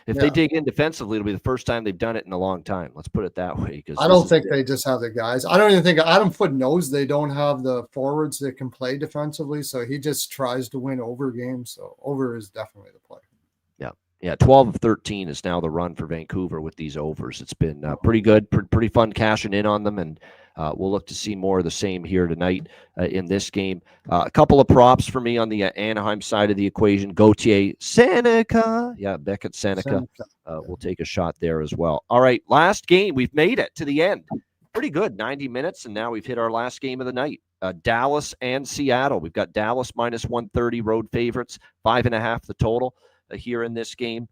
if they dig in defensively, it'll be the first time they've done it in a long time. Let's put it that way. I don't think they just have the guys. I don't even think Adam Foote knows they don't have the forwards that can play defensively, so he just tries to win over games. So over is definitely the play. Yeah, 12 of 13 is now the run for Vancouver with these overs. It's been pretty good, pretty fun cashing in on them, and we'll look to see more of the same here tonight in this game. A couple of props for me on the Anaheim side of the equation. Gauthier, Seneca. Yeah, Beckett, Seneca. We'll take a shot there as well. All right, last game. We've made it to the end. Pretty good, 90 minutes, and now we've hit our last game of the night. Dallas and Seattle. We've got Dallas minus 130 road favorites, 5.5 the total here in this game.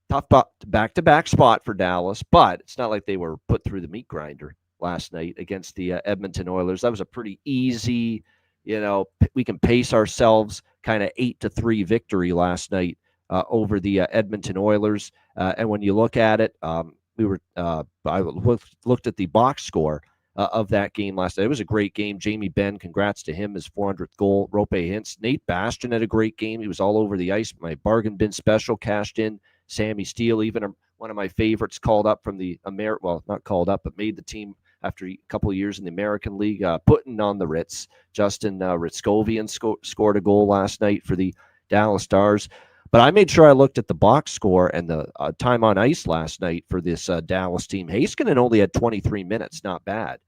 Tough back-to-back spot for Dallas, but it's not like they were put through the meat grinder last night against the Edmonton Oilers. That was a pretty easy, we can pace ourselves kind of 8-3 victory last night over the Edmonton Oilers. And when you look at it, I looked at the box score. of that game last night. It was a great game. Jamie Benn, congrats to him, his 400th goal. Rope Hintz. Nate Bastian had a great game. He was all over the ice. My bargain bin special cashed in. Sammy Steele, even one of my favorites, called up from the not called up, but made the team after a couple of years in the American League, putting on the Ritz. Justin Ritskovian scored a goal last night for the Dallas Stars. But I made sure I looked at the box score and the time on ice last night for this Dallas team. Heiskanen only had 23 minutes, not bad.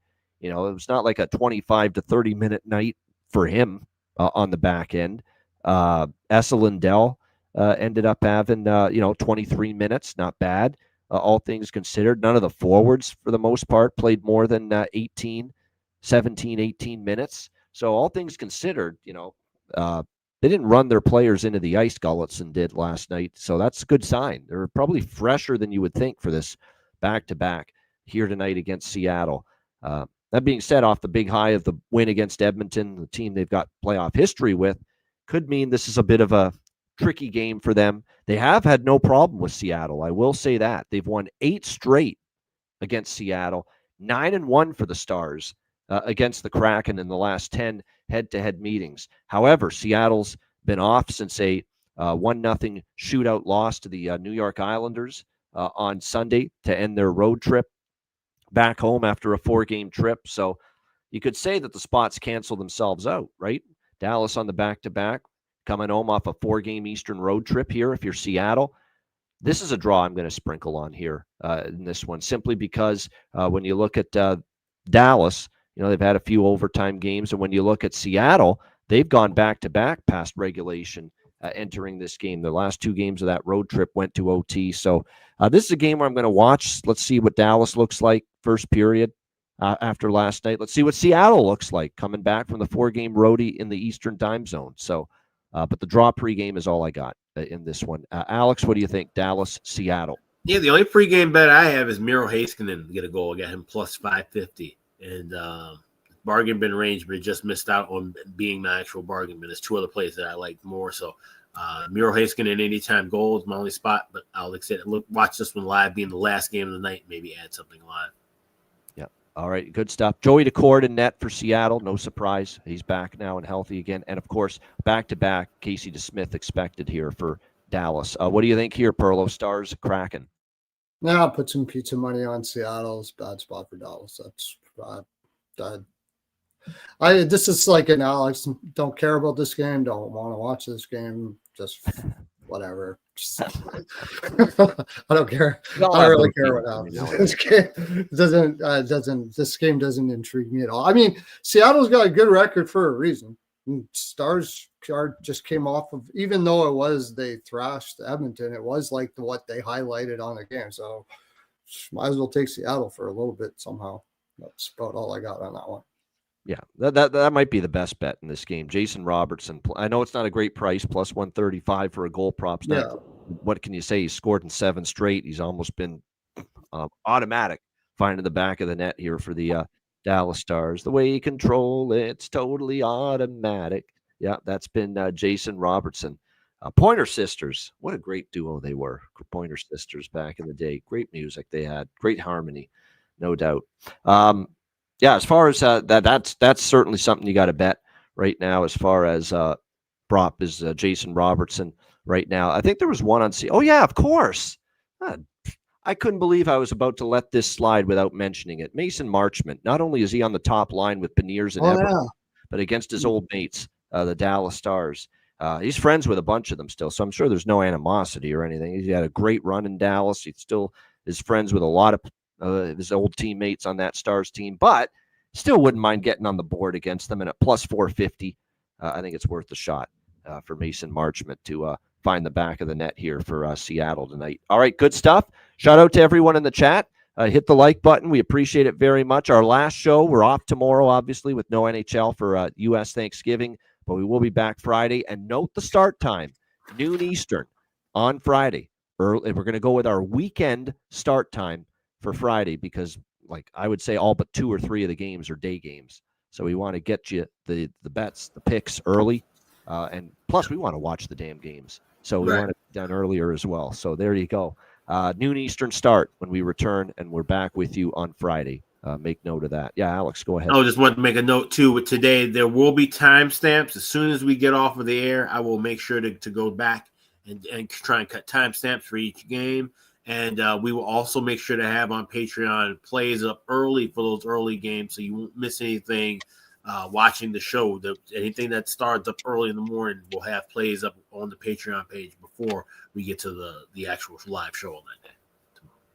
It was not like a 25 to 30-minute night for him on the back end. Esa Lindell ended up having, 23 minutes, not bad. All things considered, none of the forwards, for the most part, played more than 18 minutes. So all things considered, they didn't run their players into the ice, Gulletson did last night. So that's a good sign. They're probably fresher than you would think for this back-to-back here tonight against Seattle. That being said, off the big high of the win against Edmonton, the team they've got playoff history with, could mean this is a bit of a tricky game for them. They have had no problem with Seattle. I will say that. They've won 8 straight against Seattle, 9-1 for the Stars against the Kraken in the last 10 head-to-head meetings. However, Seattle's been off since a 1-0 shootout loss to the New York Islanders on Sunday to end their road trip back home after a 4-game trip. So you could say that the spots cancel themselves out, right? Dallas on the back-to-back, coming home off a 4-game Eastern road trip here. If you're Seattle, this is a draw I'm going to sprinkle on here in this one, simply because when you look at Dallas, they've had a few overtime games. And when you look at Seattle, they've gone back-to-back past regulation entering this game. The last 2 games of that road trip went to OT. So this is a game where I'm going to watch. Let's see what Dallas looks like first period after last night. Let's see what Seattle looks like coming back from the 4-game roadie in the Eastern time zone. So, but the draw pregame is all I got in this one. Alex, what do you think? Dallas, Seattle. Yeah, the only pregame bet I have is Miro Heiskanen to get a goal. I got him plus 550. And bargain bin range, but just missed out on being the actual bargain bin. There's 2 other plays that I like more. So Miro Heiskanen anytime goal is my only spot, but I'll watch this one live, being the last game of the night, maybe add something live. Yeah. All right. Good stuff. Joey Decord in net for Seattle. No surprise. He's back now and healthy again. And of course, back-to-back Casey DeSmith expected here for Dallas. What do you think here, Perlo? Stars, Kraken? Now I'll put some pizza money on Seattle. It's a bad spot for Dallas. That's this is like an Alex. Don't care about this game. Don't want to watch this game. Just whatever. I don't care. I don't really care what happens. This game doesn't intrigue me at all. I mean, Seattle's got a good record for a reason. Stars just came off of, even though they thrashed Edmonton, it was like what they highlighted on the game. So might as well take Seattle for a little bit somehow. That's about all I got on that one. Yeah, that might be the best bet in this game. Jason Robertson. I know it's not a great price, plus 135 for a goal prop. Yeah. What can you say? He's scored in 7 straight. He's almost been automatic finding the back of the net here for the Dallas Stars. The way you control it's totally automatic. Yeah, that's been Jason Robertson. Pointer Sisters. What a great duo they were. Pointer Sisters back in the day. Great music they had. Great harmony. No doubt. As far as that's certainly something you got to bet right now. As far as prop is Jason Robertson right now. I think there was one on C. Oh yeah, of course. I couldn't believe I was about to let this slide without mentioning it. Mason Marchment. Not only is he on the top line with Beniers and Everett, but against his old mates, the Dallas Stars. He's friends with a bunch of them still, so I'm sure there's no animosity or anything. He had a great run in Dallas. He still is friends with a lot of his old teammates on that Stars team, but still wouldn't mind getting on the board against them. And at plus 450, I think it's worth the shot for Mason Marchment to find the back of the net here for Seattle tonight. All right, good stuff. Shout out to everyone in the chat. Hit the like button. We appreciate it very much. Our last show, we're off tomorrow, obviously, with no NHL for U.S. Thanksgiving, but we will be back Friday. And note the start time, noon Eastern on Friday. Early. We're going to go with our weekend start time for Friday because, like I would say, all but 2 or 3 of the games are day games. So we want to get you the bets, the picks early. And plus, we want to watch the damn games. So we want it done earlier as well. So there you go. Noon Eastern start when we return, and we're back with you on Friday. make note of that. Yeah, Alex, go ahead. I just want to make a note too. With today, there will be timestamps. As soon as we get off of the air, I will make sure to go back and try and cut timestamps for each game. And we will also make sure to have on Patreon plays up early for those early games, so you won't miss anything watching the show. Anything that starts up early in the morning will have plays up on the Patreon page before we get to the actual live show on that day.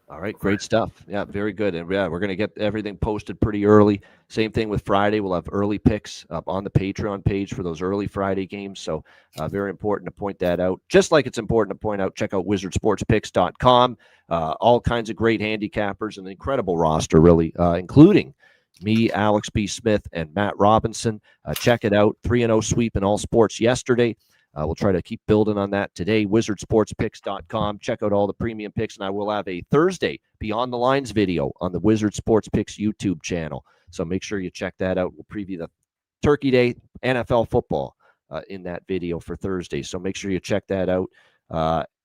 All right, great stuff. Yeah, very good. And yeah, we're going to get everything posted pretty early. Same thing with Friday. We'll have early picks up on the Patreon page for those early Friday games. So very important to point that out. Just like it's important to point out, check out wizardsportspicks.com. All kinds of great handicappers, an incredible roster, really, including me, Alex B. Smith, and Matt Robinson. Check it out. 3-0 sweep in all sports yesterday. We'll try to keep building on that today. Wizardsportspicks.com. Check out all the premium picks, and I will have a Thursday Beyond the Lines video on the Wizard Sports Picks YouTube channel. So make sure you check that out. We'll preview the Turkey Day NFL football in that video for Thursday. So make sure you check that out.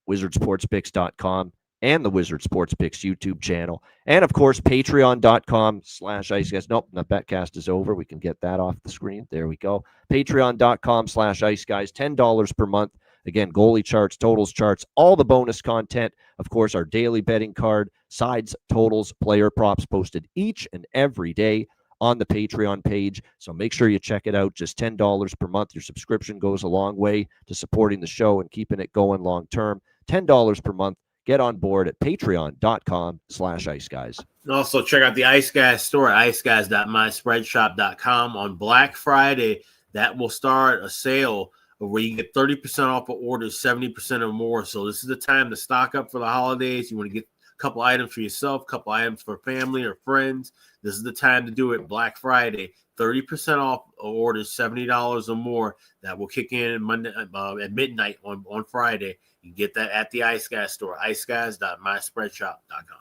Wizardsportspicks.com and the Wizard Sports Picks YouTube channel. And, of course, patreon.com/IceGuys. Nope, the betcast is over. We can get that off the screen. There we go. Patreon.com/IceGuys, $10 per month. Again, goalie charts, totals charts, all the bonus content. Of course, our daily betting card, sides, totals, player props posted each and every day on the Patreon page. So make sure you check it out. Just $10 per month. Your subscription goes a long way to supporting the show and keeping it going long term. $10 per month. Get on board at patreon.com/IceGuys. And also check out the Ice Guys store at iceguys.myspreadshop.com. On Black Friday, that will start a sale where you get 30% off of orders, 70% or more. So this is the time to stock up for the holidays. You want to get a couple items for yourself, a couple items for family or friends. This is the time to do it. Black Friday, 30% off orders, $70 or more. That will kick in Monday at midnight on Friday. You can get that at the Ice Guys store, iceguys.myspreadshop.com.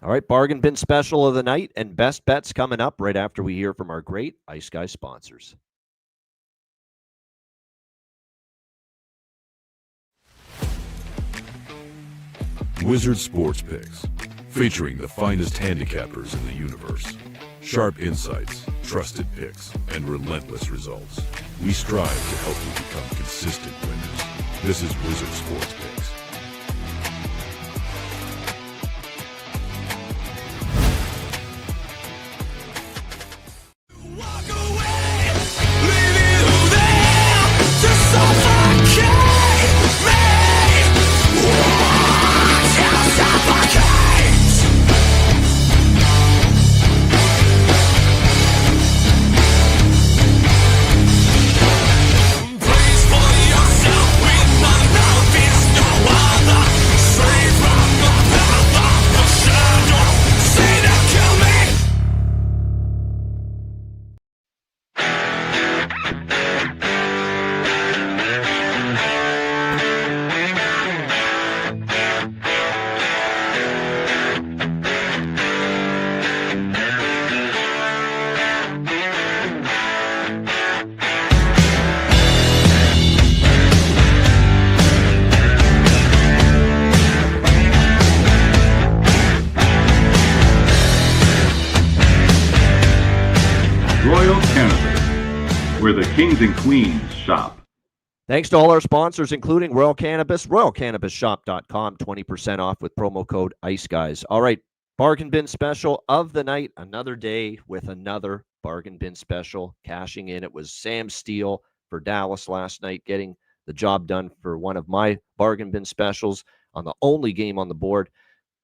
All right, bargain bin special of the night and best bets coming up right after we hear from our great Ice Guys sponsors. Wizard Sports Picks, featuring the finest handicappers in the universe. Sharp insights, trusted picks, and relentless results. We strive to help you become consistent winners. This is Wizard Sports Picks. Kings and queens shop. Thanks to all our sponsors, including Royal Cannabis, royalcannabisshop.com, 20% off with promo code IceGuys. All right, bargain bin special of the night, another day with another bargain bin special. Cashing in, it was Sam Steele for Dallas last night, getting the job done for one of my bargain bin specials on the only game on the board.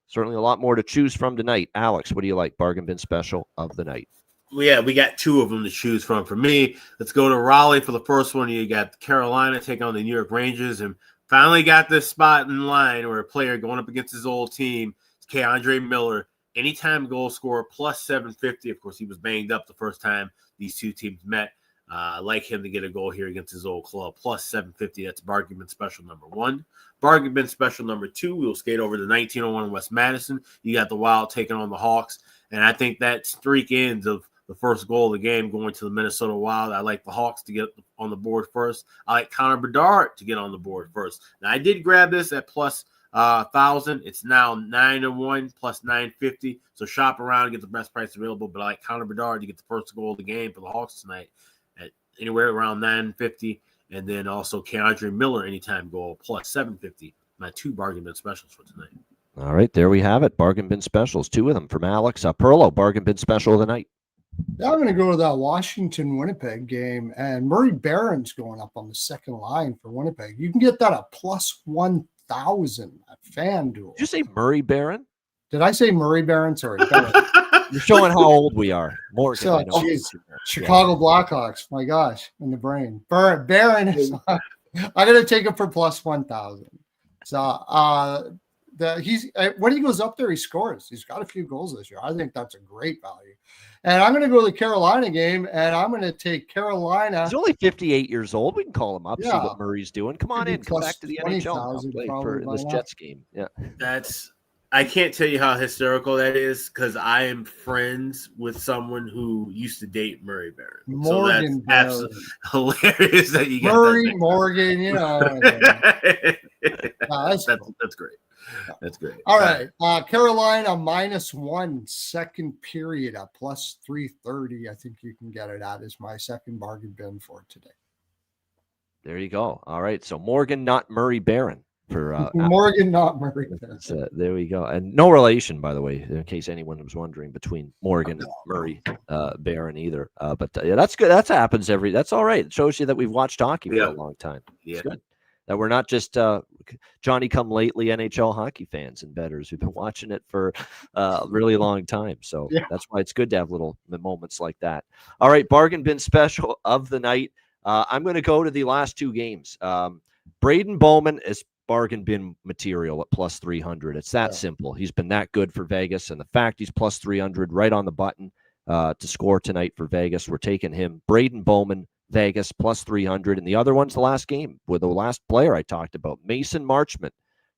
Certainly a lot more to choose from tonight. Alex, what do you like? Bargain bin special of the night. Well, yeah, we got two of them to choose from. For me, let's go to Raleigh for the first one. You got Carolina taking on the New York Rangers, and finally got this spot in line where a player going up against his old team, Keandre Miller, anytime goal scorer, plus 750. Of course, he was banged up the first time these two teams met. I like him to get a goal here against his old club, plus 750. That's bargain bin special number one. Bargain bin special number two, we'll skate over to 1901 West Madison. You got the Wild taking on the Hawks, and I think that streak ends of the first goal of the game going to the Minnesota Wild. I like the Hawks to get on the board first. I like Connor Bedard to get on the board first. Now, I did grab this at plus 1,000. It's now 9-1 plus 950. So shop around and get the best price available. But like Connor Bedard, you get the first goal of the game for the Hawks tonight at anywhere around 950. And then also Keandre Miller anytime goal plus 750. My 2 bargain bin specials for tonight. All right, there we have it. Bargain bin specials, 2 of them from Alex. Perlo, bargain bin special of the night. Yeah, I'm going to go to that Washington-Winnipeg game, and Murray Barron's going up on the second line for Winnipeg. You can get that at plus 1,000 at FanDuel. Did you say Murray Barron? Did I say Murray Barron? Sorry. Barron. You're showing how old we are. Morgan, So, I know. geez, Chicago Blackhawks. My gosh, in the brain. Barron is. I'm going to take him for plus 1,000. So, when he goes up there, he scores. He's got a few goals this year. I think that's a great value. And I'm going to go to the Carolina game, and I'm going to take Carolina. He's only 58 years old. We can call him up, see Yeah. what Murray's doing. Come on in. Come back to the NHL. 20,000 Play probably for by this now. Jets game. Yeah. I can't tell you how hysterical that is because I am friends with someone who used to date Murray Barron. Morgan so that's absolutely hilarious that you got Murray, that. Morgan, you know. That's great. That's great. All right. Carolina -1 second period at plus 330. I think you can get it at is my second bargain bin for today. There you go. All right. So Morgan, not Murray Barron. For Morgan, not Murray. there we go. And no relation, by the way, in case anyone was wondering, between Morgan and Murray Barron either. But yeah, that's good. That happens that's all right. It shows you that we've watched hockey for a long time. Yeah. It's good. That we're not just Johnny come lately NHL hockey fans and bettors. We've been watching it for a really long time. So that's why it's good to have little moments like that. All right, bargain bin special of the night. I'm going to go to the last 2 games. Braden Bowman is bargain bin material at plus 300. It's that simple. He's been that good for Vegas, and the fact he's plus 300 right on the button to score tonight for Vegas, we're taking him. Braden Bowman, Vegas plus 300, and the other one's the last game with the last player I talked about, Mason Marchment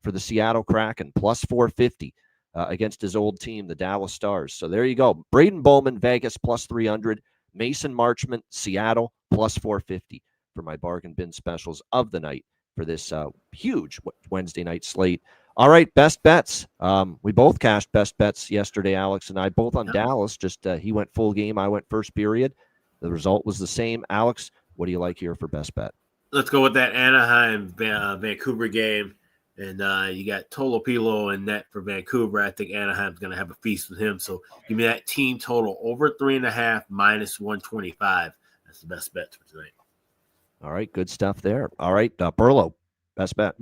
for the Seattle Kraken plus 450 against his old team, the Dallas Stars. So there you go. Braden Bowman, Vegas plus 300, Mason Marchment, Seattle plus 450 for my bargain bin specials of the night for this huge Wednesday night slate. All right, best bets. We both cashed best bets yesterday, Alex and I, both on Dallas. Just he went full game, I went first period. The result was the same. Alex, what do you like here for best bet? Let's go with that Anaheim Vancouver game. And you got Tolopilo in net for Vancouver. I think Anaheim's going to have a feast with him. So give me that team total over 3.5 minus 125. That's the best bet for tonight. All right, good stuff there. All right, Burlow, best bet.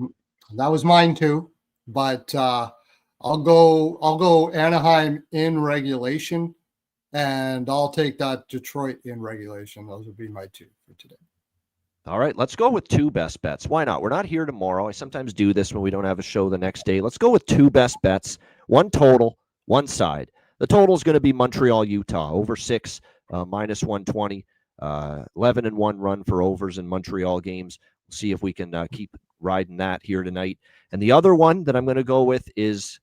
That was mine too, but I'll go Anaheim in regulation, and I'll take that Detroit in regulation. Those would be my 2 for today. All right, let's go with 2 best bets. Why not? We're not here tomorrow. I sometimes do this when we don't have a show the next day. Let's go with 2 best bets, 1 total, 1 side. The total is going to be Montreal, Utah, over 6, minus 120. 11-1 run for overs in Montreal games. We'll see if we can keep riding that here tonight. And the other one that I'm going to go with is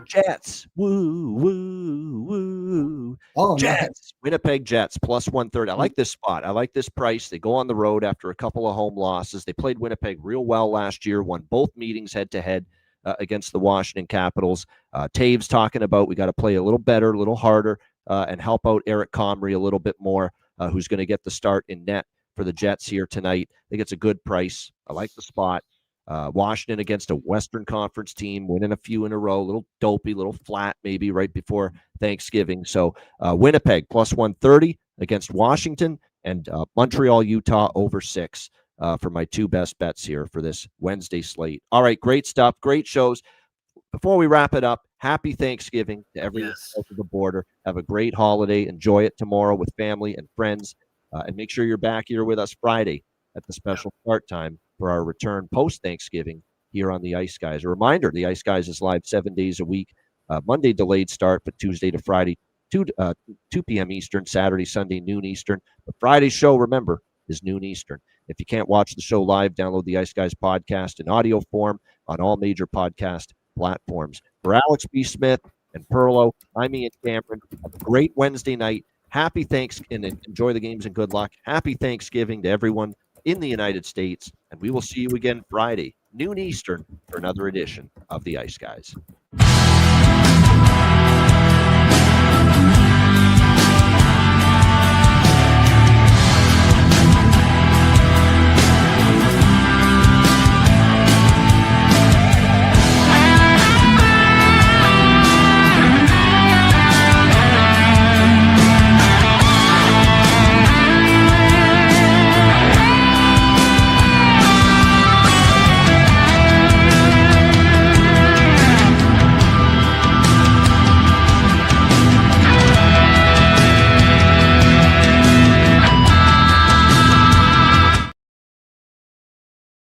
Jets. Woo, woo, woo. Oh, Jets. nice. Winnipeg Jets plus 130. I like this spot. I like this price. They go on the road after a couple of home losses. They played Winnipeg real well last year, won both meetings head-to-head against the Washington Capitals. Taves talking about we got to play a little better, a little harder, and help out Eric Comrie a little bit more. Who's going to get the start in net for the Jets here tonight. I think it's a good price. I like the spot. Washington against a Western Conference team, winning a few in a row, a little dopey, a little flat maybe right before Thanksgiving. So Winnipeg plus 130 against Washington, and Montreal, Utah over 6 for my 2 best bets here for this Wednesday slate. All right, great stuff, great shows. Before we wrap it up, happy Thanksgiving to everyone south of the border. Have a great holiday. Enjoy it tomorrow with family and friends. And make sure you're back here with us Friday at the special start time for our return post-Thanksgiving here on the Ice Guys. A reminder, the Ice Guys is live 7 days a week. Monday delayed start, but Tuesday to Friday, 2 p.m. Eastern, Saturday, Sunday, noon Eastern. The Friday show, remember, is noon Eastern. If you can't watch the show live, download the Ice Guys podcast in audio form on all major podcast platforms. For Alex B. Smith and Perlo, I'm Ian Cameron. Have a great Wednesday night. Happy Thanksgiving, and enjoy the games and good luck. Happy Thanksgiving to everyone in the United States, and we will see you again Friday noon Eastern, for another edition of the Ice Guys.